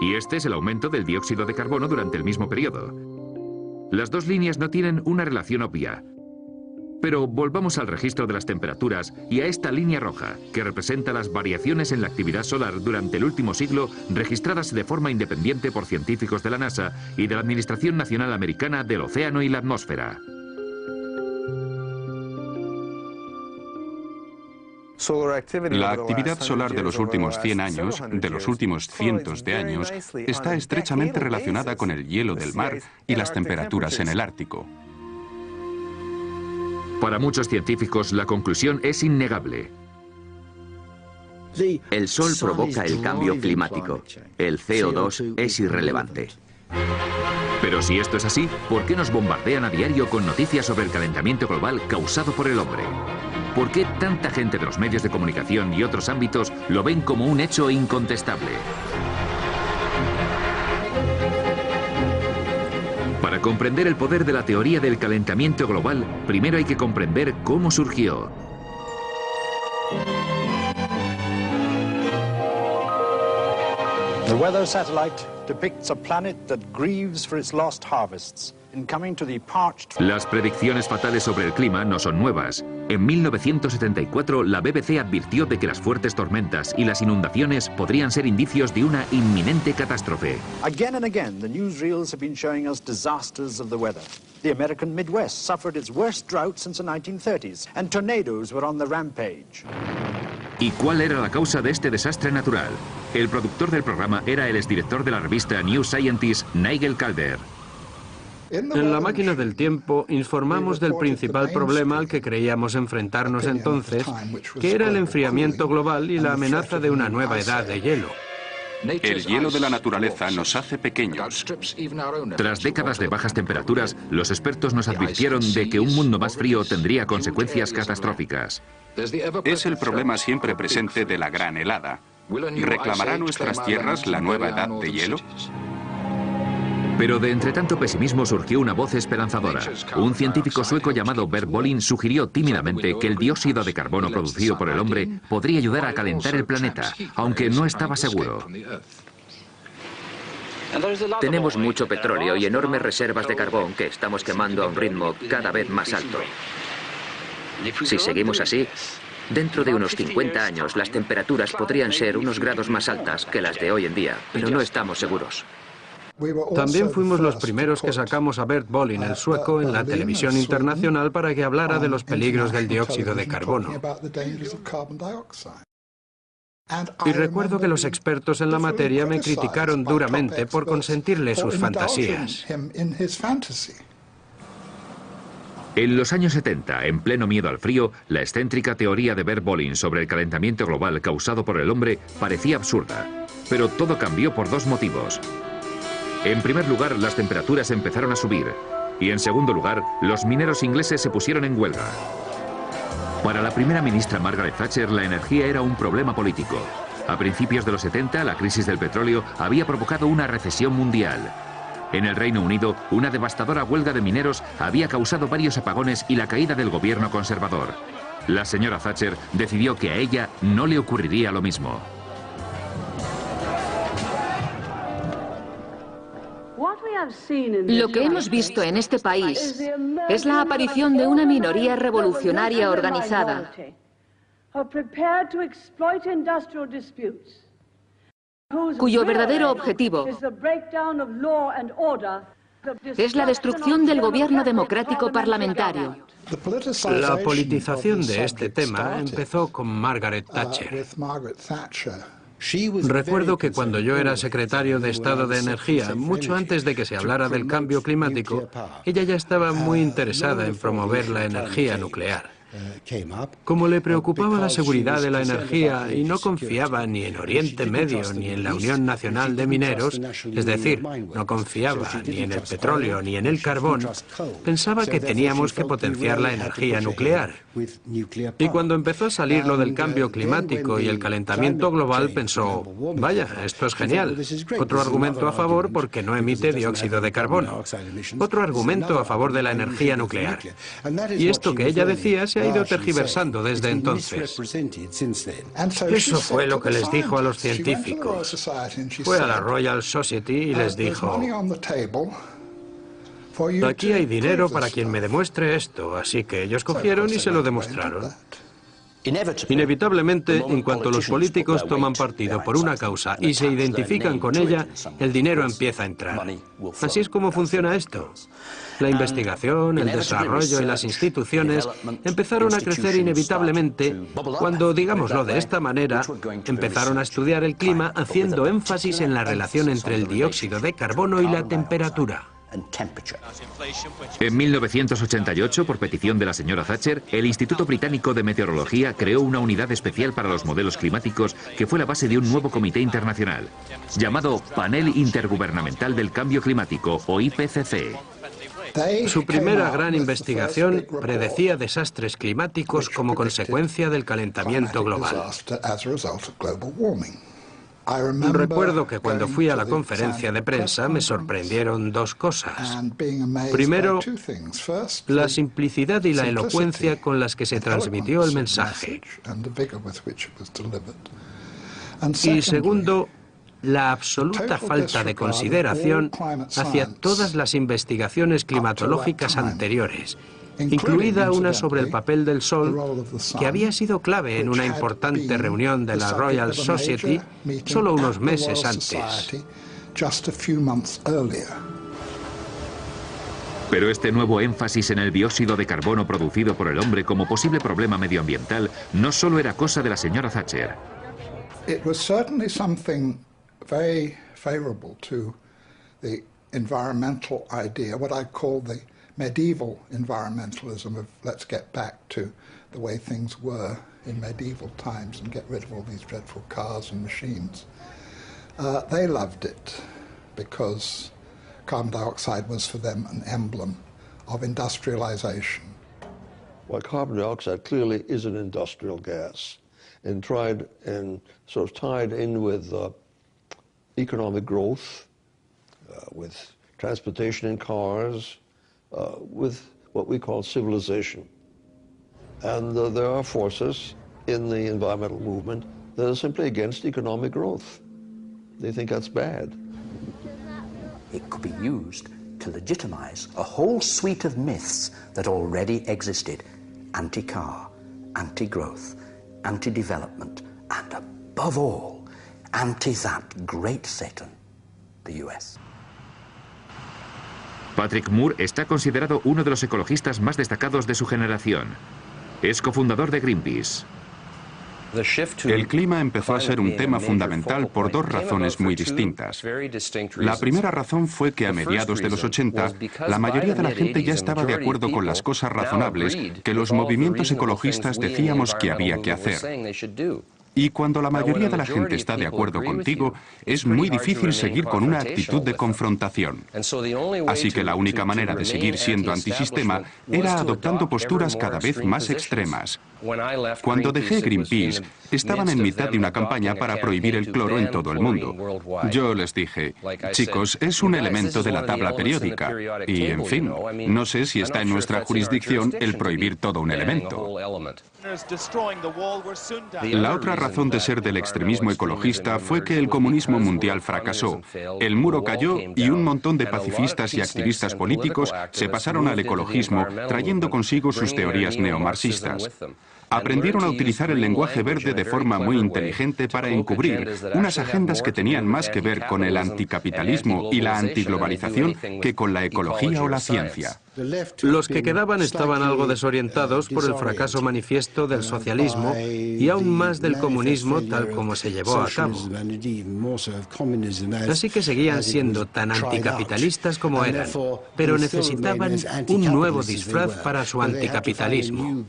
[SPEAKER 6] Y este es el aumento del dióxido de carbono durante el mismo periodo. Las dos líneas no tienen una relación obvia. Pero volvamos al registro de las temperaturas y a esta línea roja, que representa las variaciones en la actividad solar durante el último siglo, registradas de forma independiente por científicos de la NASA y de la Administración Nacional Americana del Océano y la Atmósfera.
[SPEAKER 13] La actividad solar de los últimos 100 años, de los últimos cientos de años, está estrechamente relacionada con el hielo del mar y las temperaturas en el Ártico.
[SPEAKER 6] Para muchos científicos, la conclusión es innegable.
[SPEAKER 7] El Sol provoca el cambio climático. El CO2 es irrelevante.
[SPEAKER 6] Pero si esto es así, ¿por qué nos bombardean a diario con noticias sobre el calentamiento global causado por el hombre? ¿Por qué tanta gente de los medios de comunicación y otros ámbitos lo ven como un hecho incontestable? Para comprender el poder de la teoría del calentamiento global, primero hay que comprender cómo surgió.
[SPEAKER 9] The weather satellite depicts a planet that grieves for its lost harvests in coming to the parched.
[SPEAKER 6] Las predicciones fatales sobre el clima no son nuevas. En 1974, la BBC advirtió de que las fuertes tormentas y las inundaciones podrían ser indicios de una inminente catástrofe.
[SPEAKER 9] Again and again, the newsreels have been showing us disasters of the weather. The American Midwest suffered its worst drought since the 1930s, and tornadoes were on the rampage.
[SPEAKER 6] ¿Y cuál era la causa de este desastre natural? El productor del programa era el exdirector de la revista New Scientist, Nigel Calder.
[SPEAKER 14] En la máquina del tiempo informamos del principal problema al que creíamos enfrentarnos entonces, que era el enfriamiento global y la amenaza de una nueva edad de hielo.
[SPEAKER 13] El hielo de la naturaleza nos hace pequeños.
[SPEAKER 6] Tras décadas de bajas temperaturas, los expertos nos advirtieron de que un mundo más frío tendría consecuencias catastróficas.
[SPEAKER 13] Es el problema siempre presente de la gran helada. ¿Reclamará nuestras tierras la nueva edad de hielo?
[SPEAKER 6] Pero de entre tanto pesimismo surgió una voz esperanzadora. Un científico sueco llamado Bert Bolin sugirió tímidamente que el dióxido de carbono producido por el hombre podría ayudar a calentar el planeta, aunque no estaba seguro.
[SPEAKER 8] Tenemos mucho petróleo y enormes reservas de carbón que estamos quemando a un ritmo cada vez más alto. Si seguimos así, dentro de unos 50 años las temperaturas podrían ser unos grados más altas que las de hoy en día, pero no estamos seguros.
[SPEAKER 14] También fuimos los primeros que sacamos a Bert Bolin, el sueco, en la televisión internacional para que hablara de los peligros del dióxido de carbono. Y recuerdo que los expertos en la materia me criticaron duramente por consentirle sus fantasías.
[SPEAKER 6] En los años 70, en pleno miedo al frío, la excéntrica teoría de Bert Bolin sobre el calentamiento global causado por el hombre parecía absurda. Pero todo cambió por dos motivos. En primer lugar, las temperaturas empezaron a subir. Y en segundo lugar, los mineros ingleses se pusieron en huelga. Para la primera ministra Margaret Thatcher, la energía era un problema político. A principios de los 70, la crisis del petróleo había provocado una recesión mundial. En el Reino Unido, una devastadora huelga de mineros había causado varios apagones y la caída del gobierno conservador. La señora Thatcher decidió que a ella no le ocurriría lo mismo.
[SPEAKER 1] Lo que hemos visto en este país es la aparición de una minoría revolucionaria organizada, cuyo verdadero objetivo es la destrucción del gobierno democrático parlamentario.
[SPEAKER 14] La politización de este tema empezó con Margaret Thatcher. Recuerdo que cuando yo era secretario de Estado de Energía, mucho antes de que se hablara del cambio climático, ella ya estaba muy interesada en promover la energía nuclear. Como le preocupaba la seguridad de la energía y no confiaba ni en Oriente Medio ni en la Unión Nacional de Mineros, es decir, no confiaba ni en el petróleo ni en el carbón, pensaba que teníamos que potenciar la energía nuclear. Y cuando empezó a salir lo del cambio climático y el calentamiento global, pensó, vaya, esto es genial. Otro argumento a favor porque no emite dióxido de carbono. Otro argumento a favor de la energía nuclear. Y esto que ella decía se ha ha ido tergiversando desde entonces. Eso fue lo que les dijo a los científicos. Fue a la Royal Society y les dijo: aquí hay dinero para quien me demuestre esto, así que ellos cogieron y se lo demostraron. Inevitablemente, en cuanto los políticos toman partido por una causa y se identifican con ella, el dinero empieza a entrar. Así es como funciona esto. La investigación, el desarrollo y las instituciones empezaron a crecer inevitablemente cuando, digámoslo de esta manera, empezaron a estudiar el clima haciendo énfasis en la relación entre el dióxido de carbono y la temperatura.
[SPEAKER 6] En 1988, por petición de la señora Thatcher, el Instituto Británico de Meteorología creó una unidad especial para los modelos climáticos que fue la base de un nuevo comité internacional, llamado Panel Intergubernamental del Cambio Climático, o IPCC.
[SPEAKER 14] Su primera gran investigación predecía desastres climáticos como consecuencia del calentamiento global. Recuerdo que cuando fui a la conferencia de prensa me sorprendieron dos cosas. Primero, la simplicidad y la elocuencia con las que se transmitió el mensaje. Y segundo, la absoluta falta de consideración hacia todas las investigaciones climatológicas anteriores, incluida una sobre el papel del Sol, que había sido clave en una importante reunión de la Royal Society solo unos meses antes.
[SPEAKER 6] Pero este nuevo énfasis en el dióxido de carbono producido por el hombre como posible problema medioambiental no solo era cosa de la señora Thatcher.
[SPEAKER 3] It was certainly something very favorable to the environmental idea, what I call the medieval environmentalism of let's get back to the way things were in medieval times and get rid of all these dreadful cars and machines. They loved it because carbon dioxide was for them an emblem of industrialization.
[SPEAKER 5] Well, carbon dioxide clearly is an industrial gas and sort of tied in with economic growth, with transportation in cars, with what we call civilization. And there are forces in the environmental movement that are simply against economic growth. They think that's bad.
[SPEAKER 16] It could be used to legitimize a whole suite of myths that already existed: anti-car, anti-growth, anti-development, and above all, anti-that great Satan, the US.
[SPEAKER 6] Patrick Moore está considerado uno de los ecologistas más destacados de su generación. Es cofundador de Greenpeace.
[SPEAKER 13] El clima empezó a ser un tema fundamental por dos razones muy distintas. La primera razón fue que a mediados de los 80, la mayoría de la gente ya estaba de acuerdo con las cosas razonables que los movimientos ecologistas decíamos que había que hacer. Y cuando la mayoría de la gente está de acuerdo contigo, es muy difícil seguir con una actitud de confrontación. Así que la única manera de seguir siendo antisistema era adoptando posturas cada vez más extremas. Cuando dejé Greenpeace, estaban en mitad de una campaña para prohibir el cloro en todo el mundo. Yo les dije, chicos, es un elemento de la tabla periódica. Y, en fin, no sé si está en nuestra jurisdicción el prohibir todo un elemento. La otra razón de ser del extremismo ecologista fue que el comunismo mundial fracasó. El muro cayó y un montón de pacifistas y activistas políticos se pasaron al ecologismo, trayendo consigo sus teorías neomarxistas. Aprendieron a utilizar el lenguaje verde de forma muy inteligente para encubrir unas agendas que tenían más que ver con el anticapitalismo y la antiglobalización que con la ecología o la ciencia.
[SPEAKER 14] Los que quedaban estaban algo desorientados por el fracaso manifiesto del socialismo y aún más del comunismo tal como se llevó a cabo. Así que seguían siendo tan anticapitalistas como eran, pero necesitaban un nuevo disfraz para su anticapitalismo.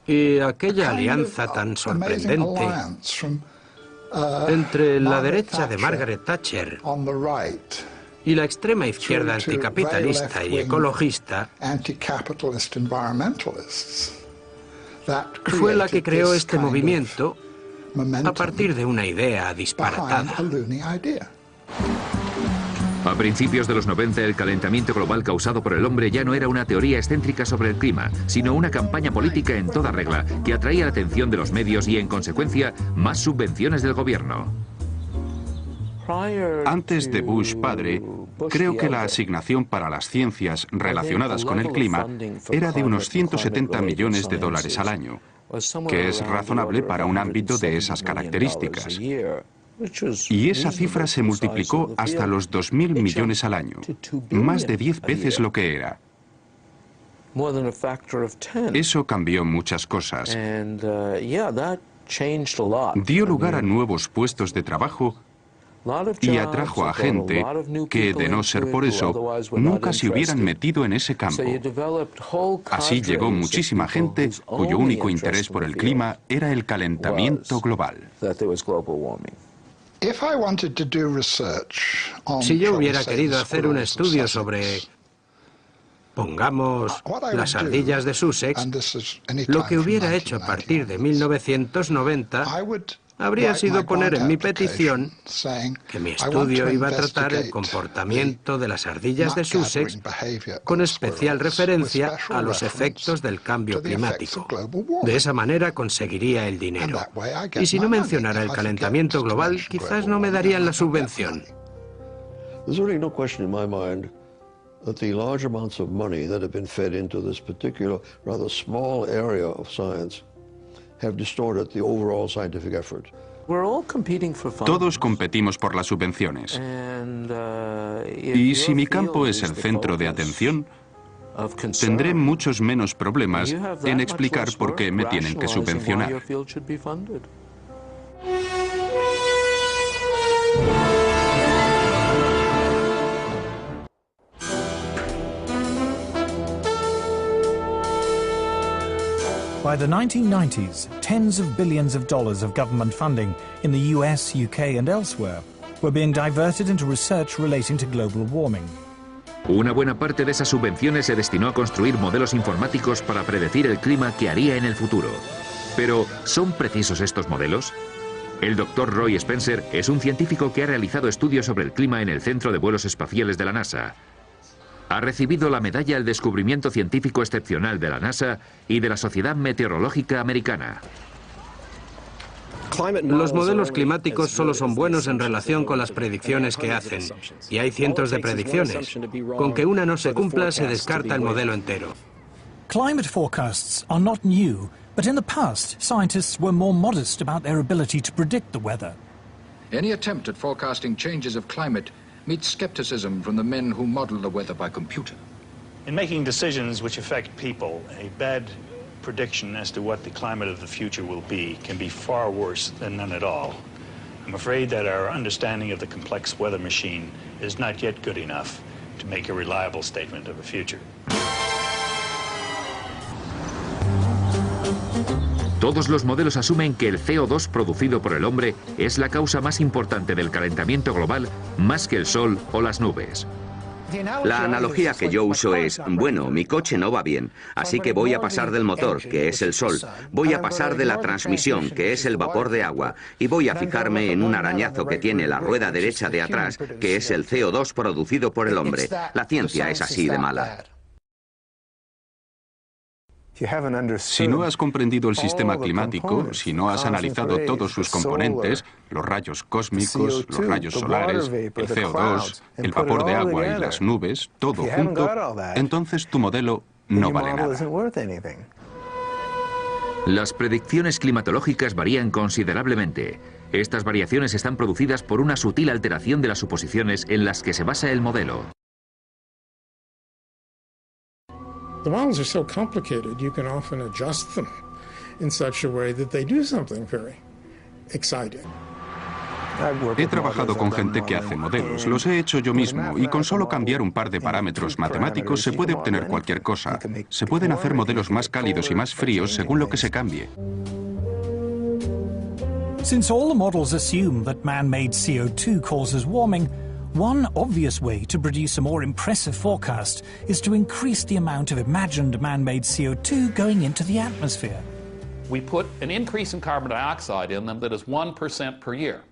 [SPEAKER 14] Y aquella alianza tan sorprendente entre la derecha de Margaret Thatcher y la extrema izquierda anticapitalista y ecologista fue la que creó este movimiento a partir de una idea disparatada.
[SPEAKER 6] A principios de los 90, el calentamiento global causado por el hombre ya no era una teoría excéntrica sobre el clima, sino una campaña política en toda regla que atraía la atención de los medios y, en consecuencia, más subvenciones del gobierno.
[SPEAKER 13] Antes de Bush padre, creo que la asignación para las ciencias relacionadas con el clima era de unos 170 millones de dólares al año, que es razonable para un ámbito de esas características. Y esa cifra se multiplicó hasta los 2.000 millones al año, más de 10 veces lo que era. Eso cambió muchas cosas. Dio lugar a nuevos puestos de trabajo y atrajo a gente que, de no ser por eso, nunca se hubieran metido en ese campo. Así llegó muchísima gente cuyo único interés por el clima era el calentamiento global.
[SPEAKER 14] Si yo hubiera querido hacer un estudio sobre, pongamos, las ardillas de Sussex, lo que hubiera hecho a partir de 1990 habría sido poner en mi petición que mi estudio iba a tratar el comportamiento de las ardillas de Sussex con especial referencia a los efectos del cambio climático. De esa manera conseguiría el dinero. Y si no mencionara el calentamiento global, quizás no me darían la subvención.
[SPEAKER 5] There's really no question in my mind that the large amounts of money that have been fed into this particular, rather small area of science have distorted the overall scientific effort.
[SPEAKER 13] Todos competimos por las subvenciones. Y si mi campo es el centro de atención, tendré muchos menos problemas en explicar por qué me tienen que subvencionar.
[SPEAKER 9] By the 1990s, tens of billions of dollars of government funding in the US, UK and elsewhere were being diverted into research relating to global warming.
[SPEAKER 6] Una buena parte de esas subvenciones se destinó a construir modelos informáticos para predecir el clima que haría en el futuro. Pero, ¿son precisos estos modelos? El Dr. Roy Spencer es un científico que ha realizado estudios sobre el clima en el Centro de Vuelos Espaciales de la NASA. Ha recibido la medalla al descubrimiento científico excepcional de la NASA y de la Sociedad Meteorológica Americana.
[SPEAKER 14] Los modelos climáticos solo son buenos en relación con las predicciones que hacen, y hay cientos de predicciones. Con que una no se cumpla, se descarta el modelo entero.
[SPEAKER 9] Climate forecasts are not new, but in the past, scientists were more modest about their ability to predict the weather.
[SPEAKER 11] Any attempt at forecasting changes of climate meets skepticism from the men who model the weather by computer.
[SPEAKER 22] In making decisions which affect people, a bad prediction as to what the climate of the future will be can be far worse than none at all. I'm afraid that our understanding of the complex weather machine is not yet good enough to make a reliable statement of the future.
[SPEAKER 6] Todos los modelos asumen que el CO2 producido por el hombre es la causa más importante del calentamiento global, más que el sol o las nubes.
[SPEAKER 7] La analogía que yo uso es, bueno, mi coche no va bien, así que voy a pasar del motor, que es el sol, voy a pasar de la transmisión, que es el vapor de agua, y voy a fijarme en un arañazo que tiene la rueda derecha de atrás, que es el CO2 producido por el hombre. La ciencia es así de mala.
[SPEAKER 13] Si no has comprendido el sistema climático, si no has analizado todos sus componentes, los rayos cósmicos, los rayos solares, el CO2, el vapor de agua y las nubes, todo junto, entonces tu modelo no vale nada.
[SPEAKER 6] Las predicciones climatológicas varían considerablemente. Estas variaciones están producidas por una sutil alteración de las suposiciones en las que se basa el modelo.
[SPEAKER 21] The models are so complicated, you can often adjust them in such a way that they do something very exciting.
[SPEAKER 13] He trabajado con gente que hace modelos, los he hecho yo mismo, y con solo cambiar un par de parámetros matemáticos se puede obtener cualquier cosa. Se pueden hacer modelos más cálidos y más fríos según lo que se cambie.
[SPEAKER 9] Since all the models assume that man-made CO2 causes warming, one obvious way to produce a more impressive forecast is to increase the amount of imagined man-made CO2 going into the atmosphere.
[SPEAKER 19] We put an increase in carbon dioxide in them that is 1% per year.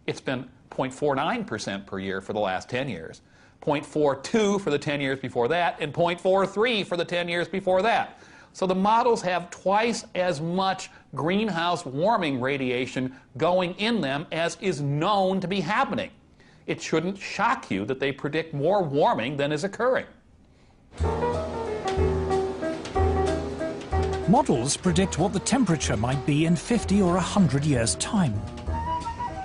[SPEAKER 19] It's been 0.49% per year for the last 10 years, 0.42 for the 10 years before that, and 0.43 for the 10 years before that. So the models have twice as much greenhouse warming radiation going in them as is known to be happening. It shouldn't shock you that they predict more warming than is occurring.
[SPEAKER 9] Models predict what the temperature might be in 50 or 100 years' time.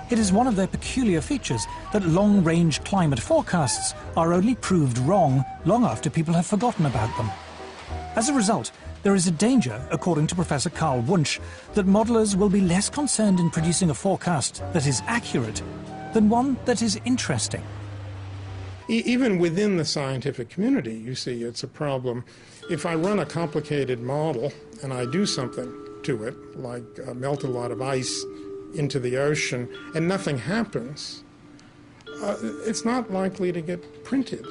[SPEAKER 9] It is one of their peculiar features that long-range climate forecasts are only proved wrong long after people have forgotten about them. As a result, there is a danger, according to Professor Carl Wunsch, that modelers will be less concerned in producing a forecast that is accurate than one that is interesting.
[SPEAKER 21] Even within the scientific community, you see, it's a problem. If I run a complicated model and I do something to it, like melt a lot of ice into the ocean, and nothing happens, it's not likely to get printed.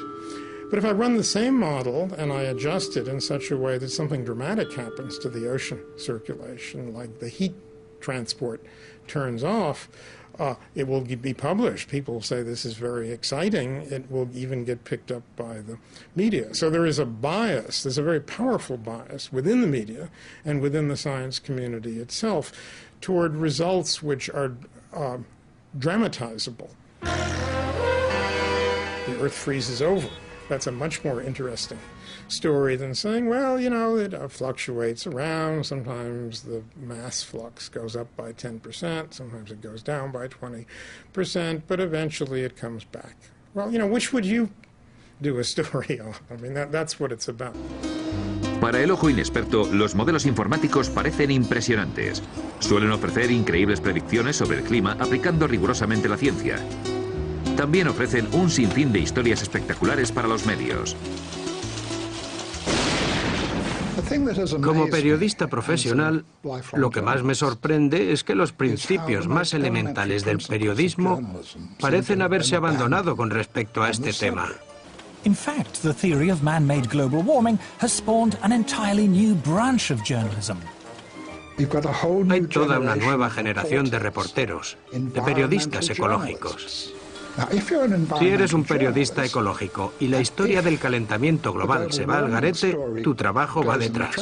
[SPEAKER 21] But if I run the same model and I adjust it in such a way that something dramatic happens to the ocean circulation, like the heat transport turns off, it will be published. People will say this is very exciting. It will even get picked up by the media. So there is a bias, there's a very powerful bias within the media and within the science community itself toward results which are dramatizable. The Earth freezes over. That's a much more interesting story than saying, well, you know, it fluctuates around. Sometimes the mass flux goes up by 10%, sometimes it goes down by 20%, but eventually it comes back. Well, you know, which would you do a story on? I mean, that's what it's about.
[SPEAKER 6] Para el ojo inexperto, los modelos informáticos parecen impresionantes. Suelen ofrecer increíbles predicciones sobre el clima aplicando rigurosamente la ciencia. También ofrecen un sinfín de historias espectaculares para los medios.
[SPEAKER 14] Como periodista profesional, lo que más me sorprende es que los principios más elementales del periodismo parecen haberse abandonado con respecto a este tema.
[SPEAKER 9] In fact, the theory of man-made global warming has spawned an entirely new branch of journalism.
[SPEAKER 14] Hay toda una nueva generación de reporteros, de periodistas ecológicos. Si eres un periodista ecológico y la historia del calentamiento global se va al garete, tu trabajo va detrás.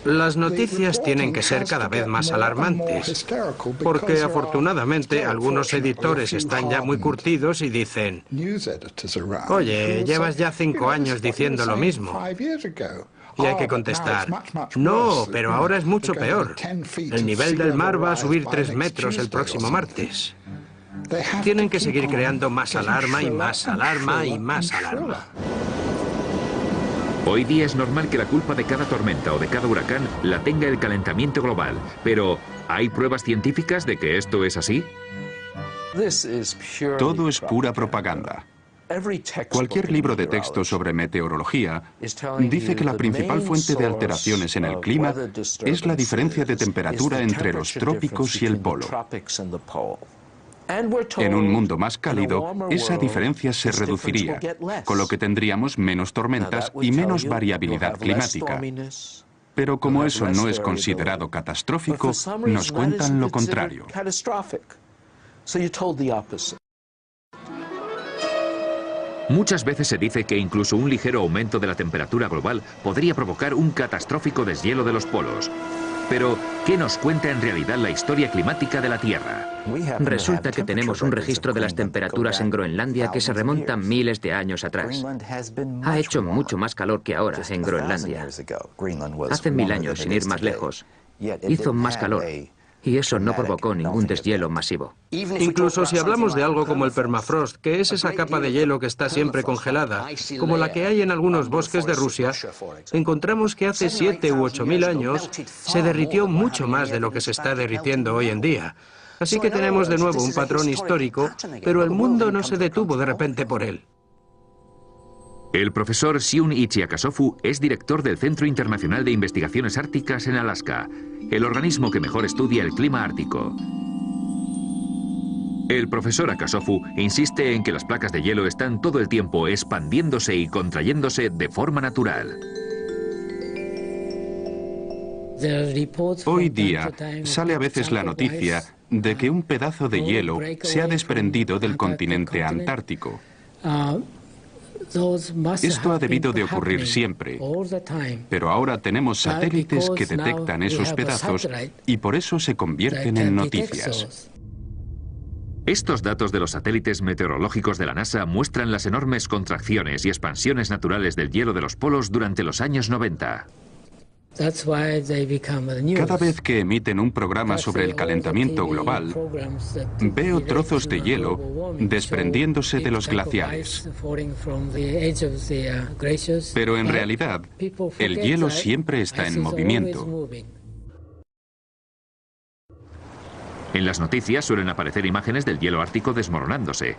[SPEAKER 14] Las noticias tienen que ser cada vez más alarmantes, porque afortunadamente algunos editores están ya muy curtidos y dicen, oye, llevas ya 5 años diciendo lo mismo. Y hay que contestar, no, pero ahora es mucho peor. El nivel del mar va a subir 3 metros el próximo martes. Tienen que seguir creando más alarma y más alarma y más alarma.
[SPEAKER 6] Hoy día es normal que la culpa de cada tormenta o de cada huracán la tenga el calentamiento global. Pero, ¿hay pruebas científicas de que esto es así?
[SPEAKER 13] Todo es pura propaganda. Cualquier libro de texto sobre meteorología dice que la principal fuente de alteraciones en el clima es la diferencia de temperatura entre los trópicos y el polo. En un mundo más cálido, esa diferencia se reduciría, con lo que tendríamos menos tormentas y menos variabilidad climática. Pero como eso no es considerado catastrófico, nos cuentan lo contrario.
[SPEAKER 6] Muchas veces se dice que incluso un ligero aumento de la temperatura global podría provocar un catastrófico deshielo de los polos. Pero, ¿qué nos cuenta en realidad la historia climática de la Tierra?
[SPEAKER 8] Resulta que tenemos un registro de las temperaturas en Groenlandia que se remontan miles de años atrás. Ha hecho mucho más calor que ahora en Groenlandia. Hace 1000 años, sin ir más lejos, hizo más calor. Y eso no provocó ningún deshielo masivo.
[SPEAKER 14] Incluso si hablamos de algo como el permafrost, que es esa capa de hielo que está siempre congelada, como la que hay en algunos bosques de Rusia, encontramos que hace 7 u 8000 años se derritió mucho más de lo que se está derritiendo hoy en día. Así que tenemos de nuevo un patrón histórico, pero el mundo no se detuvo de repente por él.
[SPEAKER 6] El profesor Shunichi Akasofu es director del Centro Internacional de Investigaciones Árticas en Alaska, el organismo que mejor estudia el clima ártico. El profesor Akasofu insiste en que las placas de hielo están todo el tiempo expandiéndose y contrayéndose de forma natural.
[SPEAKER 13] Hoy día sale a veces la noticia de que un pedazo de hielo se ha desprendido del continente antártico. Esto ha debido de ocurrir siempre, pero ahora tenemos satélites que detectan esos pedazos y por eso se convierten en noticias.
[SPEAKER 6] Estos datos de los satélites meteorológicos de la NASA muestran las enormes contracciones y expansiones naturales del hielo de los polos durante los años 90.
[SPEAKER 13] Cada vez que emiten un programa sobre el calentamiento global, veo trozos de hielo desprendiéndose de los glaciares. Pero en realidad, el hielo siempre está en movimiento.
[SPEAKER 6] En las noticias suelen aparecer imágenes del hielo ártico desmoronándose.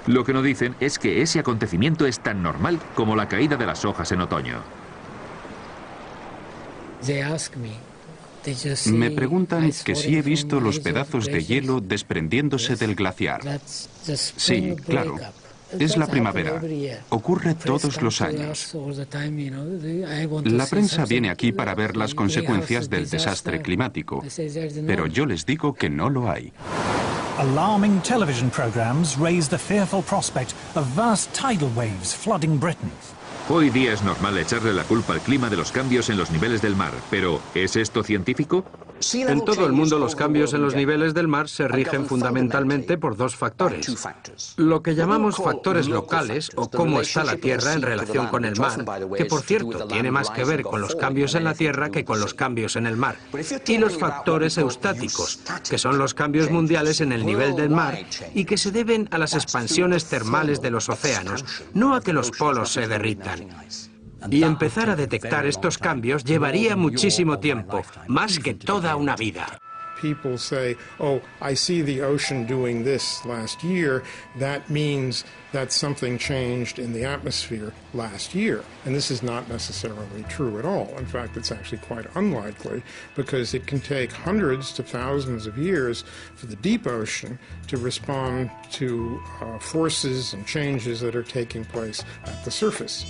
[SPEAKER 6] Lo que no dicen es que ese acontecimiento es tan normal como la caída de las hojas en otoño.
[SPEAKER 13] Me preguntan que si he visto los pedazos de hielo desprendiéndose del glaciar. Sí, claro. Es la primavera. Ocurre todos los años. La prensa viene aquí para ver las consecuencias del desastre climático, pero yo les digo que no lo hay.
[SPEAKER 9] Alarming television programs raise the fearful prospect of vast tidal waves flooding Britain.
[SPEAKER 6] Hoy día es normal echarle la culpa al clima de los cambios en los niveles del mar, pero ¿es esto científico?
[SPEAKER 14] En todo el mundo los cambios en los niveles del mar se rigen fundamentalmente por dos factores. Lo que llamamos factores locales o cómo está la Tierra en relación con el mar, que por cierto tiene más que ver con los cambios en la Tierra que con los cambios en el mar. Y los factores eustáticos, que son los cambios mundiales en el nivel del mar y que se deben a las expansiones termales de los océanos, no a que los polos se derritan. Y empezar a detectar estos cambios llevaría muchísimo tiempo, más que toda una vida.
[SPEAKER 21] People say, oh, I see the ocean doing this last year. That means that something changed in the atmosphere last year. And this is not necessarily true at all. In fact, it's actually quite unlikely because it can take hundreds to thousands of years for the deep ocean to respond to forces and changes that are taking place at the surface.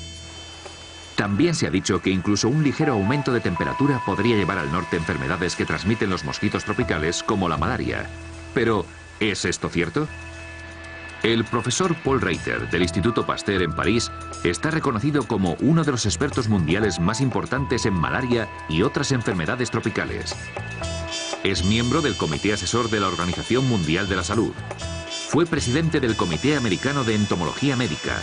[SPEAKER 6] También se ha dicho que incluso un ligero aumento de temperatura podría llevar al norte enfermedades que transmiten los mosquitos tropicales, como la malaria. Pero, ¿es esto cierto? El profesor Paul Reiter, del Instituto Pasteur en París, está reconocido como uno de los expertos mundiales más importantes en malaria y otras enfermedades tropicales. Es miembro del Comité Asesor de la Organización Mundial de la Salud. Fue presidente del Comité Americano de Entomología Médica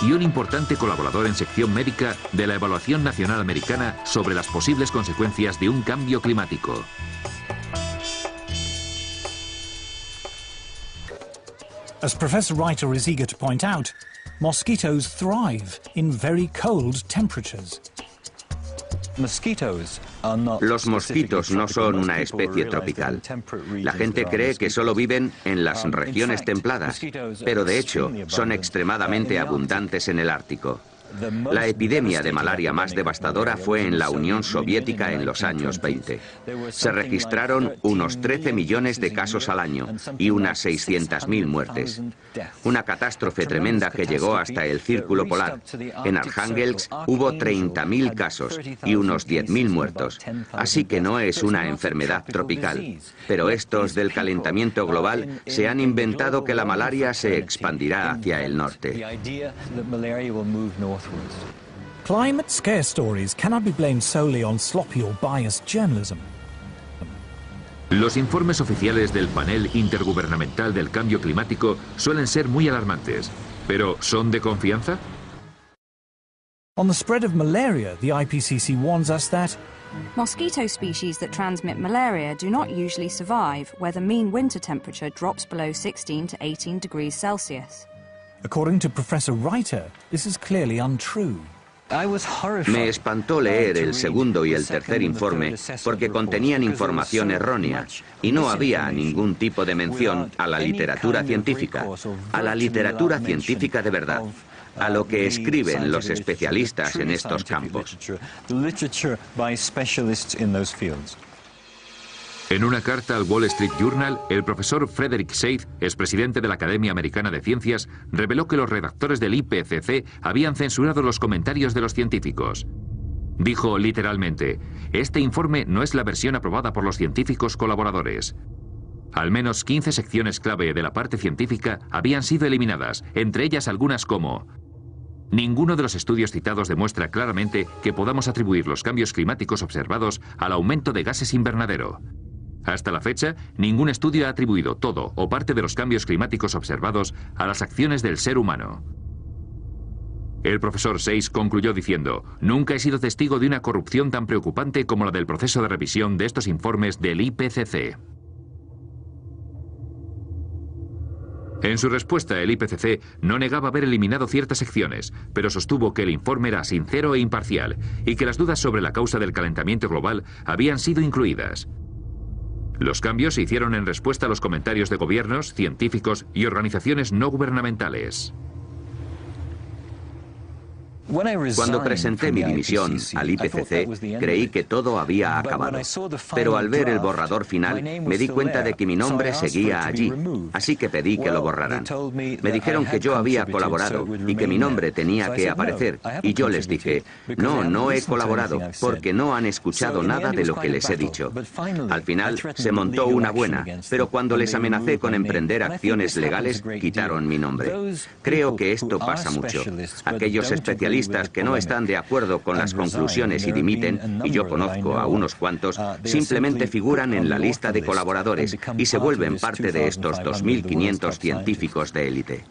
[SPEAKER 6] y un importante colaborador en sección médica de la Evaluación Nacional Americana sobre las posibles consecuencias de un cambio climático.
[SPEAKER 9] As Professor Reiter is eager to point out, mosquitoes thrive in very cold temperatures.
[SPEAKER 7] Los mosquitos no son una especie tropical. La gente cree que solo viven en las regiones templadas, pero de hecho son extremadamente abundantes en el Ártico. La epidemia de malaria más devastadora fue en la Unión Soviética en los años 20. Se registraron unos 13 millones de casos al año y unas 600.000 muertes. Una catástrofe tremenda que llegó hasta el Círculo Polar. En Arkhángelsk hubo 30.000 casos y unos 10.000 muertos. Así que no es una enfermedad tropical. Pero estos del calentamiento global se han inventado que la malaria se expandirá hacia el norte.
[SPEAKER 9] Climate scare stories cannot be blamed solely on sloppy or biased journalism.
[SPEAKER 6] Los informes oficiales del Panel Intergubernamental del Cambio Climático suelen ser muy alarmantes, pero ¿son de confianza?
[SPEAKER 9] On the spread of malaria, the IPCC warns us that
[SPEAKER 12] mosquito species that transmit malaria do not usually survive where the mean winter temperature drops below 16 to 18 degrees Celsius.
[SPEAKER 9] According to Professor Reiter, this is clearly untrue.
[SPEAKER 7] Me espantó leer el segundo y el tercer informe porque contenían información errónea y no había ningún tipo de mención a la literatura científica, de verdad, a lo que escriben los especialistas en estos campos.
[SPEAKER 6] En una carta al Wall Street Journal, el profesor Frederick Seith, expresidente de la Academia Americana de Ciencias, reveló que los redactores del IPCC habían censurado los comentarios de los científicos. Dijo literalmente: este informe no es la versión aprobada por los científicos colaboradores. Al menos 15 secciones clave de la parte científica habían sido eliminadas, entre ellas algunas como: ninguno de los estudios citados demuestra claramente que podamos atribuir los cambios climáticos observados al aumento de gases invernadero. Hasta la fecha, ningún estudio ha atribuido todo o parte de los cambios climáticos observados a las acciones del ser humano. El profesor Sayce concluyó diciendo: nunca he sido testigo de una corrupción tan preocupante como la del proceso de revisión de estos informes del IPCC. En su respuesta, el IPCC no negaba haber eliminado ciertas secciones, pero sostuvo que el informe era sincero e imparcial y que las dudas sobre la causa del calentamiento global habían sido incluidas. Los cambios se hicieron en respuesta a los comentarios de gobiernos, científicos y organizaciones no gubernamentales.
[SPEAKER 7] Cuando presenté mi dimisión al IPCC, creí que todo había acabado. Pero al ver el borrador final, me di cuenta de que mi nombre seguía allí, así que pedí que lo borraran. Me dijeron que yo había colaborado y que mi nombre tenía que aparecer, y yo les dije: no he colaborado, porque no han escuchado nada de lo que les he dicho. Al final se montó una buena, pero cuando les amenacé con emprender acciones legales, quitaron mi nombre. Creo que esto pasa mucho. Aquellos especialistas que no están de acuerdo con las conclusiones y dimiten, y yo conozco a unos cuantos, simplemente figuran en la lista de colaboradores y se vuelven parte de estos 2.500 científicos de élite.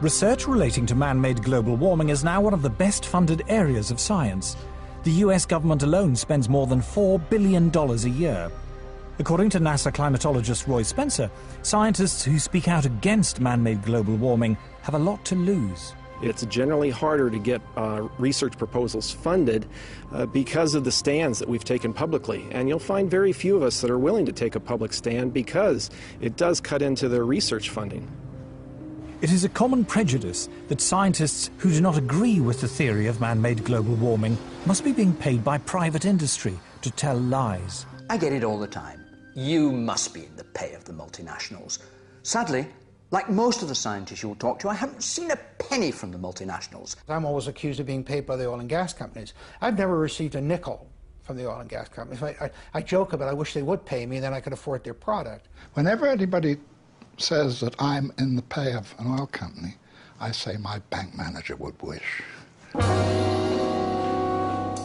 [SPEAKER 9] Research relating to man-made global warming is now one of the best-funded areas of science. The US government alone spends more than $4 billion a year. According to NASA climatologist Roy Spencer, scientists who speak out against man-made global warming have a lot to lose.
[SPEAKER 15] It's generally harder to get research proposals funded because of the stands that we've taken publicly. And you'll find very few of us that are willing to take a public stand because it does cut into their research funding.
[SPEAKER 9] It is a common prejudice that scientists who do not agree with the theory of man-made global warming must be being paid by private industry to tell lies.
[SPEAKER 17] I get it all the time. You must be in the pay of the multinationals. Sadly, like most of the scientists you'll talk to, I haven't seen a penny from the multinationals.
[SPEAKER 23] I'm always accused of being paid by the oil and gas companies. I've never received a nickel from the oil and gas companies. I joke about I wish they would pay me, then I could afford their product.
[SPEAKER 3] Whenever anybody says that I'm in the pay of an oil company, I say my bank manager would wish.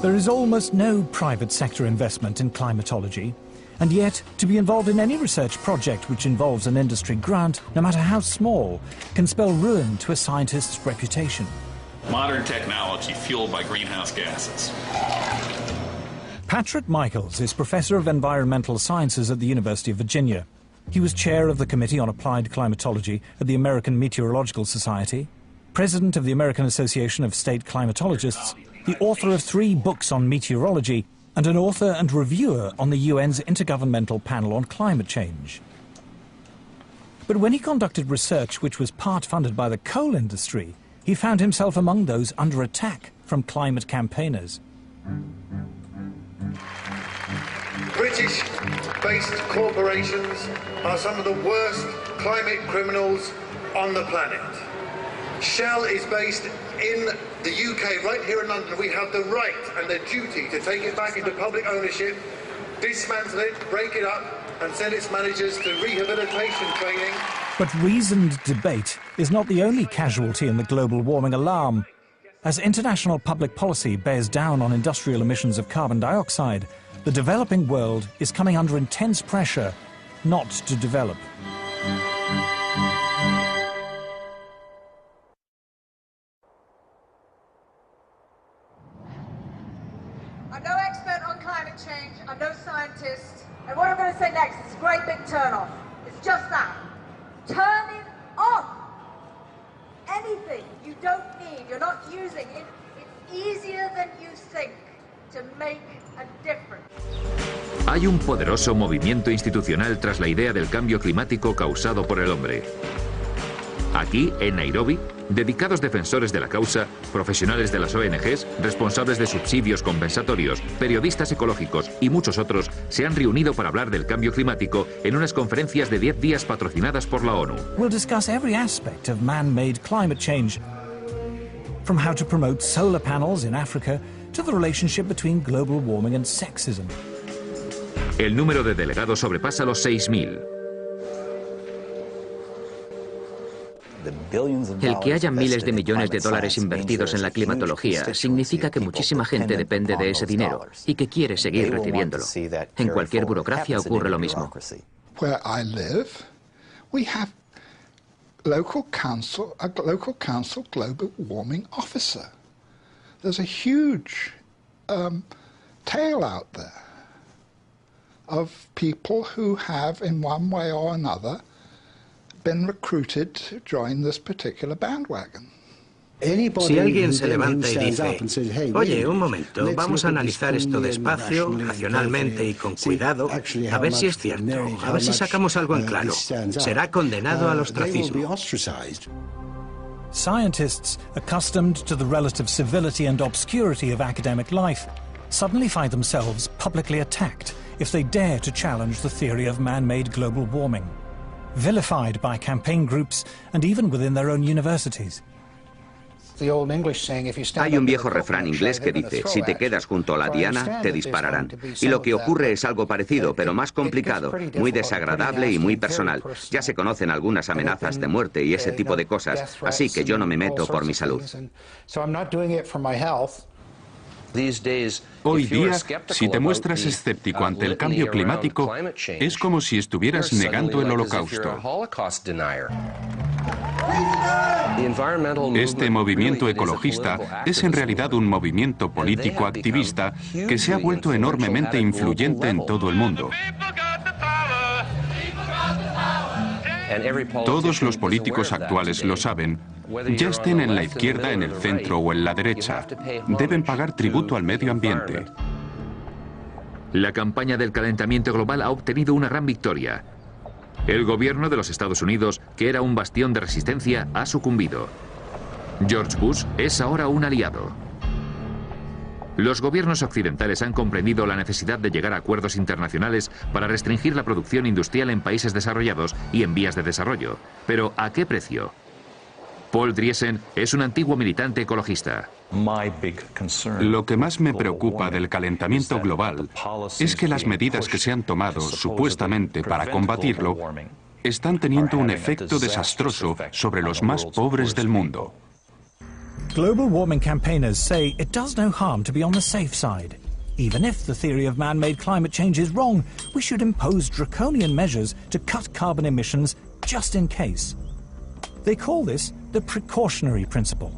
[SPEAKER 9] There is almost no private sector investment in climatology. And yet, to be involved in any research project which involves an industry grant, no matter how small, can spell ruin to a scientist's reputation.
[SPEAKER 24] Modern technology fueled by greenhouse gases.
[SPEAKER 9] Patrick Michaels is Professor of Environmental Sciences at the University of Virginia. He was chair of the Committee on Applied Climatology at the American Meteorological Society, president of the American Association of State Climatologists, the author of 3 books on meteorology, and an author and reviewer on the UN's Intergovernmental Panel on Climate Change. But when he conducted research which was part funded by the coal industry, he found himself among those under attack from climate campaigners.
[SPEAKER 25] British-based corporations are some of the worst climate criminals on the planet. Shell is based in the UK, right here in London. We have the right and the duty to take it back into public ownership, dismantle it, break it up, and send its managers to rehabilitation training.
[SPEAKER 9] But reasoned debate is not the only casualty in the global warming alarm. As international public policy bears down on industrial emissions of carbon dioxide, the developing world is coming under intense pressure not to develop.
[SPEAKER 26] I'm no expert on climate change, I'm no scientist, and what I'm going to say next is a great big turn-off. It's just that. Turn it off! Anything you don't need, you're not using it, it's easier than you think to make a difference.
[SPEAKER 6] Hay un poderoso movimiento institucional tras la idea del cambio climático causado por el hombre. Aquí, en Nairobi, dedicados defensores de la causa, profesionales de las ONGs, responsables de subsidios compensatorios, periodistas ecológicos y muchos otros se han reunido para hablar del cambio climático en unas conferencias de 10 días patrocinadas por la ONU.
[SPEAKER 9] We'll discuss every aspect of man-made climate change, from how to promote solar panels in Africa to the relationship between global warming and sexism.
[SPEAKER 6] El número de delegados sobrepasa los 6.000.
[SPEAKER 8] El que haya miles de millones de dólares invertidos en la climatología significa que muchísima gente depende de ese dinero y que quiere seguir recibiéndolo. En cualquier burocracia ocurre lo mismo.
[SPEAKER 3] Where I live, we have a local council global warming officer. There's a huge tail out there of people who have, in one way or another, been recruited to join this particular bandwagon.
[SPEAKER 14] Si alguien se levanta y dice, oye, un momento, vamos a analizar esto despacio, racionalmente y con cuidado, a ver si es cierto, a ver si sacamos algo en claro, será condenado al ostracismo.
[SPEAKER 9] Scientists, accustomed to the relative civility and obscurity of academic life, suddenly find themselves publicly attacked if they dare to challenge the theory of man-made global warming, vilified by campaign groups and even within their own universities.
[SPEAKER 7] Hay un viejo refrán inglés que dice, si te quedas junto a la diana, te dispararán. Y lo que ocurre es algo parecido, pero más complicado, muy desagradable y muy personal. Ya se conocen algunas amenazas de muerte y ese tipo de cosas, así que yo no me meto por mi salud.
[SPEAKER 13] Hoy día, si te muestras escéptico ante el cambio climático, es como si estuvieras negando el Holocausto. Este movimiento ecologista es en realidad un movimiento político activista que se ha vuelto enormemente influyente en todo el mundo. Todos los políticos actuales lo saben, ya estén en la izquierda, en el centro o en la derecha. Deben pagar tributo al medio ambiente.
[SPEAKER 6] La campaña del calentamiento global ha obtenido una gran victoria. El gobierno de los Estados Unidos, que era un bastión de resistencia, ha sucumbido. George Bush es ahora un aliado. Los gobiernos occidentales han comprendido la necesidad de llegar a acuerdos internacionales para restringir la producción industrial en países desarrollados y en vías de desarrollo. Pero ¿a qué precio? Paul Driesen es un antiguo militante ecologista.
[SPEAKER 13] Lo que más me preocupa del calentamiento global es que las medidas que se han tomado supuestamente para combatirlo están teniendo un efecto desastroso sobre los más pobres del mundo.
[SPEAKER 9] Global warming campaigners say it does no harm to be on the safe side. Even if the theory of man-made climate change is wrong, we should impose draconian measures to cut carbon emissions just in case. They call this the precautionary principle.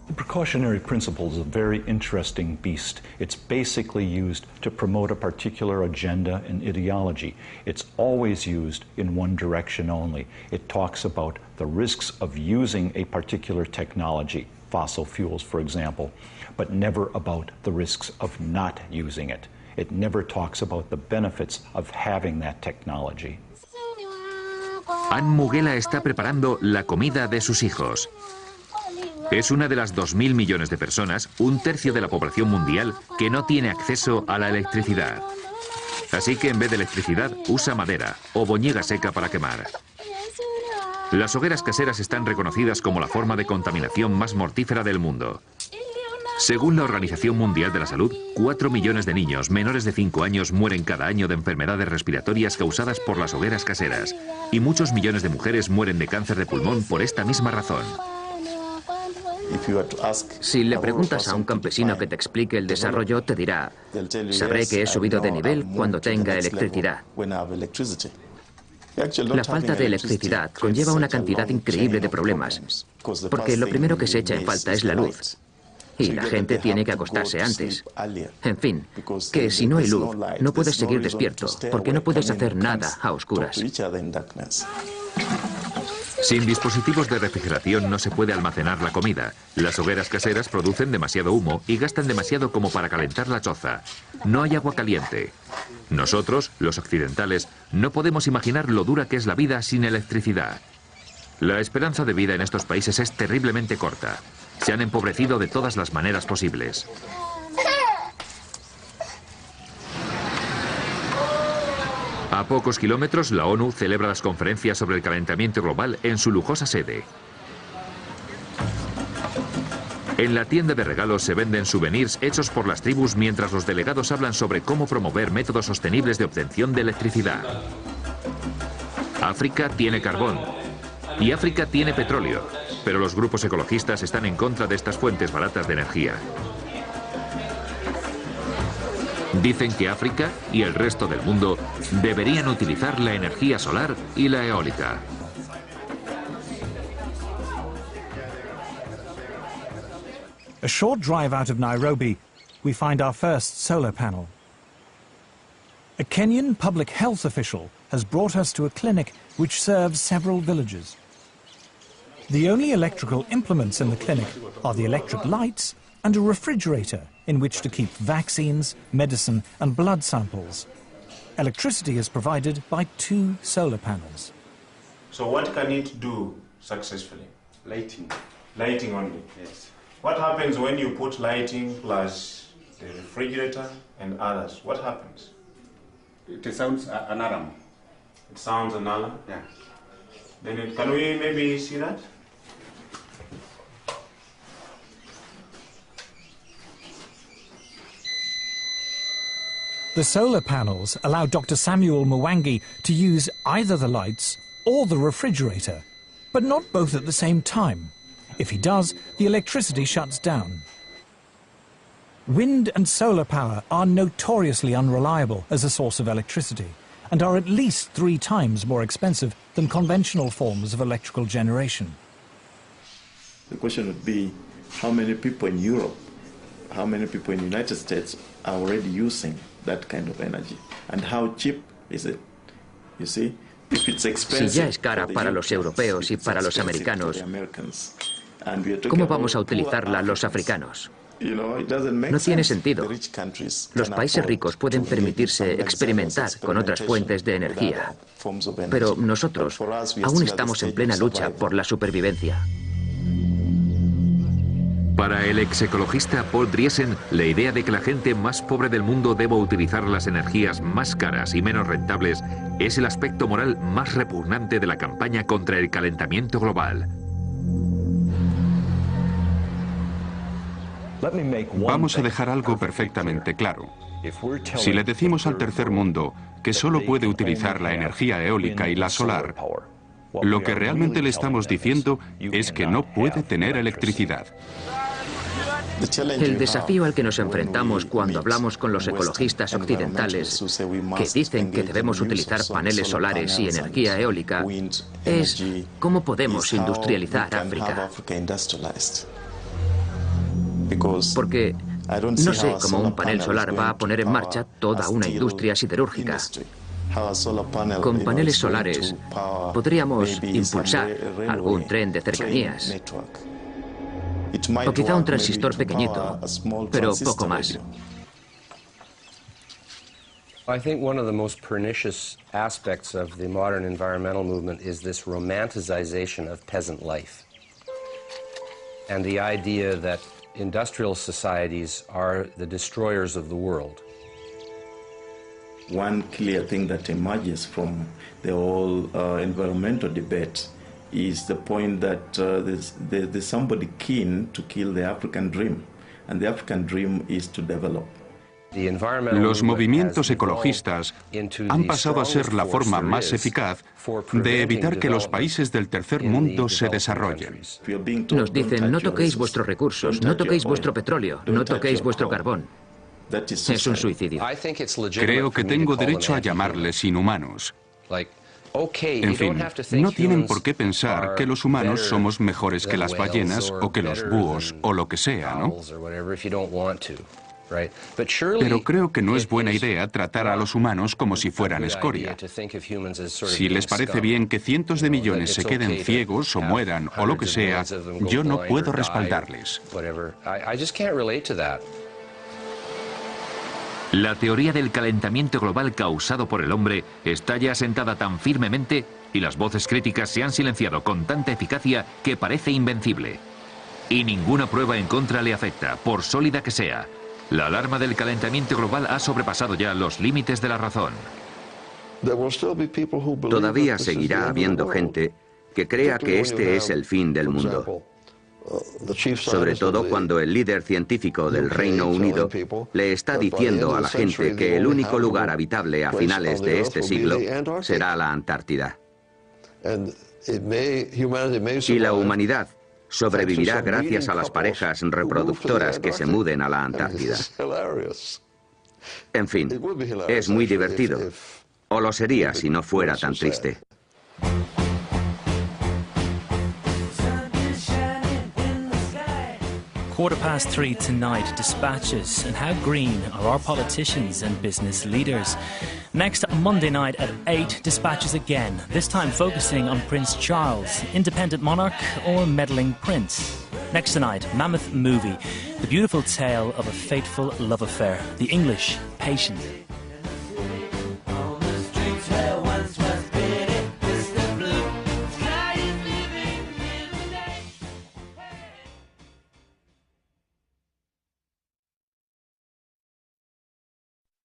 [SPEAKER 1] The precautionary principle is a very interesting beast. It's basically used to promote a particular agenda and ideology. It's always used in one direction only. It talks about the risks of using a particular technology, fossil fuels, for example, but never about the risks of not using it. It never talks about the benefits of having that technology.
[SPEAKER 6] Anne Mughela está preparando la comida de sus hijos. Es una de las 2.000 millones de personas, un tercio de la población mundial, que no tiene acceso a la electricidad. Así que en vez de electricidad, usa madera o boñiga seca para quemar. Las hogueras caseras están reconocidas como la forma de contaminación más mortífera del mundo. Según la Organización Mundial de la Salud, 4 millones de niños menores de 5 años mueren cada año de enfermedades respiratorias causadas por las hogueras caseras. Y muchos millones de mujeres mueren de cáncer de pulmón por esta misma razón.
[SPEAKER 8] Si le preguntas a un campesino que te explique el desarrollo, te dirá, sabré que he subido de nivel cuando tenga electricidad. La falta de electricidad conlleva una cantidad increíble de problemas, porque lo primero que se echa en falta es la luz. Y la gente tiene que acostarse antes. En fin, que si no hay luz, no puedes seguir despierto, porque no puedes hacer nada a oscuras.
[SPEAKER 6] Sin dispositivos de refrigeración no se puede almacenar la comida. Las hogueras caseras producen demasiado humo y gastan demasiado como para calentar la choza. No hay agua caliente. Nosotros, los occidentales, no podemos imaginar lo dura que es la vida sin electricidad. La esperanza de vida en estos países es terriblemente corta. Se han empobrecido de todas las maneras posibles. A pocos kilómetros, la ONU celebra las conferencias sobre el calentamiento global en su lujosa sede. En la tienda de regalos se venden souvenirs hechos por las tribus mientras los delegados hablan sobre cómo promover métodos sostenibles de obtención de electricidad. África tiene carbón y África tiene petróleo, pero los grupos ecologistas están en contra de estas fuentes baratas de energía. Dicen que África y el resto del mundo deberían utilizar la energía solar y la eólica.
[SPEAKER 9] A short drive out of Nairobi, we find our first solar panel. A Kenyan public health official has brought us to a clinic which serves several villages. The only electrical implements in the clinic are the electric lights and a refrigerator in which to keep vaccines, medicine and blood samples. Electricity is provided by 2 solar panels.
[SPEAKER 2] So what can it do successfully? Lighting. Lighting only? Yes. What happens when you put lighting plus the refrigerator and others? What happens?
[SPEAKER 4] It sounds an alarm.
[SPEAKER 2] It sounds an alarm?
[SPEAKER 4] Yeah.
[SPEAKER 2] Then can we maybe see that?
[SPEAKER 9] The solar panels allow Dr. Samuel Mwangi to use either the lights or the refrigerator, but not both at the same time. If he does, the electricity shuts down. Wind and solar power are notoriously unreliable as a source of electricity and are at least 3 times more expensive than conventional forms of electrical generation.
[SPEAKER 10] The question would be, how many people in Europe, how many people in the United States are already using that kind of energy? And how cheap is it? You see? If it's expensive,
[SPEAKER 8] si ya es cara para los europeos y para los americanos, ¿cómo vamos a utilizarla los africanos? No tiene sentido. Los países ricos pueden permitirse experimentar con otras fuentes de energía, pero nosotros aún estamos en plena lucha por la supervivencia.
[SPEAKER 6] Para el ex-ecologista Paul Driesen, la idea de que la gente más pobre del mundo deba utilizar las energías más caras y menos rentables es el aspecto moral más repugnante de la campaña contra el calentamiento global.
[SPEAKER 13] Vamos a dejar algo perfectamente claro. Si le decimos al tercer mundo que solo puede utilizar la energía eólica y la solar, lo que realmente le estamos diciendo es que no puede tener electricidad.
[SPEAKER 8] El desafío al que nos enfrentamos cuando hablamos con los ecologistas occidentales, que dicen que debemos utilizar paneles solares y energía eólica, es cómo podemos industrializar África. Porque no sé cómo un panel solar va a poner en marcha toda una industria siderúrgica. Con paneles solares podríamos impulsar algún tren de cercanías. O quizá un transistor pequeñito, pero poco más.
[SPEAKER 16] I think one of the most pernicious aspects of the modern environmental movement is this romanticization of peasant life. And the idea that industrial societies are the destroyers of the world.
[SPEAKER 10] One clear thing that emerges from the whole environmental debate is the point that there's somebody keen to kill the African dream, and the African dream is to develop.
[SPEAKER 13] Los movimientos ecologistas han pasado a ser la forma más eficaz de evitar que los países del tercer mundo se desarrollen.
[SPEAKER 8] Nos dicen, no toquéis vuestros recursos, no toquéis vuestro petróleo, no toquéis vuestro carbón. Es un suicidio.
[SPEAKER 13] Creo que tengo derecho a llamarles inhumanos. En fin, no tienen por qué pensar que los humanos somos mejores que las ballenas o que los búhos o lo que sea, ¿no? Pero creo que no es buena idea tratar a los humanos como si fueran escoria. Si les parece bien que cientos de millones se queden ciegos o mueran o lo que sea, yo no puedo respaldarles.
[SPEAKER 6] La teoría del calentamiento global causado por el hombre está ya asentada tan firmemente y las voces críticas se han silenciado con tanta eficacia que parece invencible. Y ninguna prueba en contra le afecta, por sólida que sea. La alarma del calentamiento global ha sobrepasado ya los límites de la razón.
[SPEAKER 7] Todavía seguirá habiendo gente que crea que este es el fin del mundo. Sobre todo cuando el líder científico del Reino Unido le está diciendo a la gente que el único lugar habitable a finales de este siglo será la Antártida. Y la humanidad sobrevivirá gracias a las parejas reproductoras que se muden a la Antártida. En fin, es muy divertido. O lo sería si no fuera tan triste.
[SPEAKER 9] 3:15 tonight, dispatches, and how green are our politicians and business leaders. Next Monday night at 8, dispatches again, this time focusing on Prince Charles, independent monarch or meddling prince. Next tonight, Mammoth Movie, the beautiful tale of a fateful love affair, the English Patient.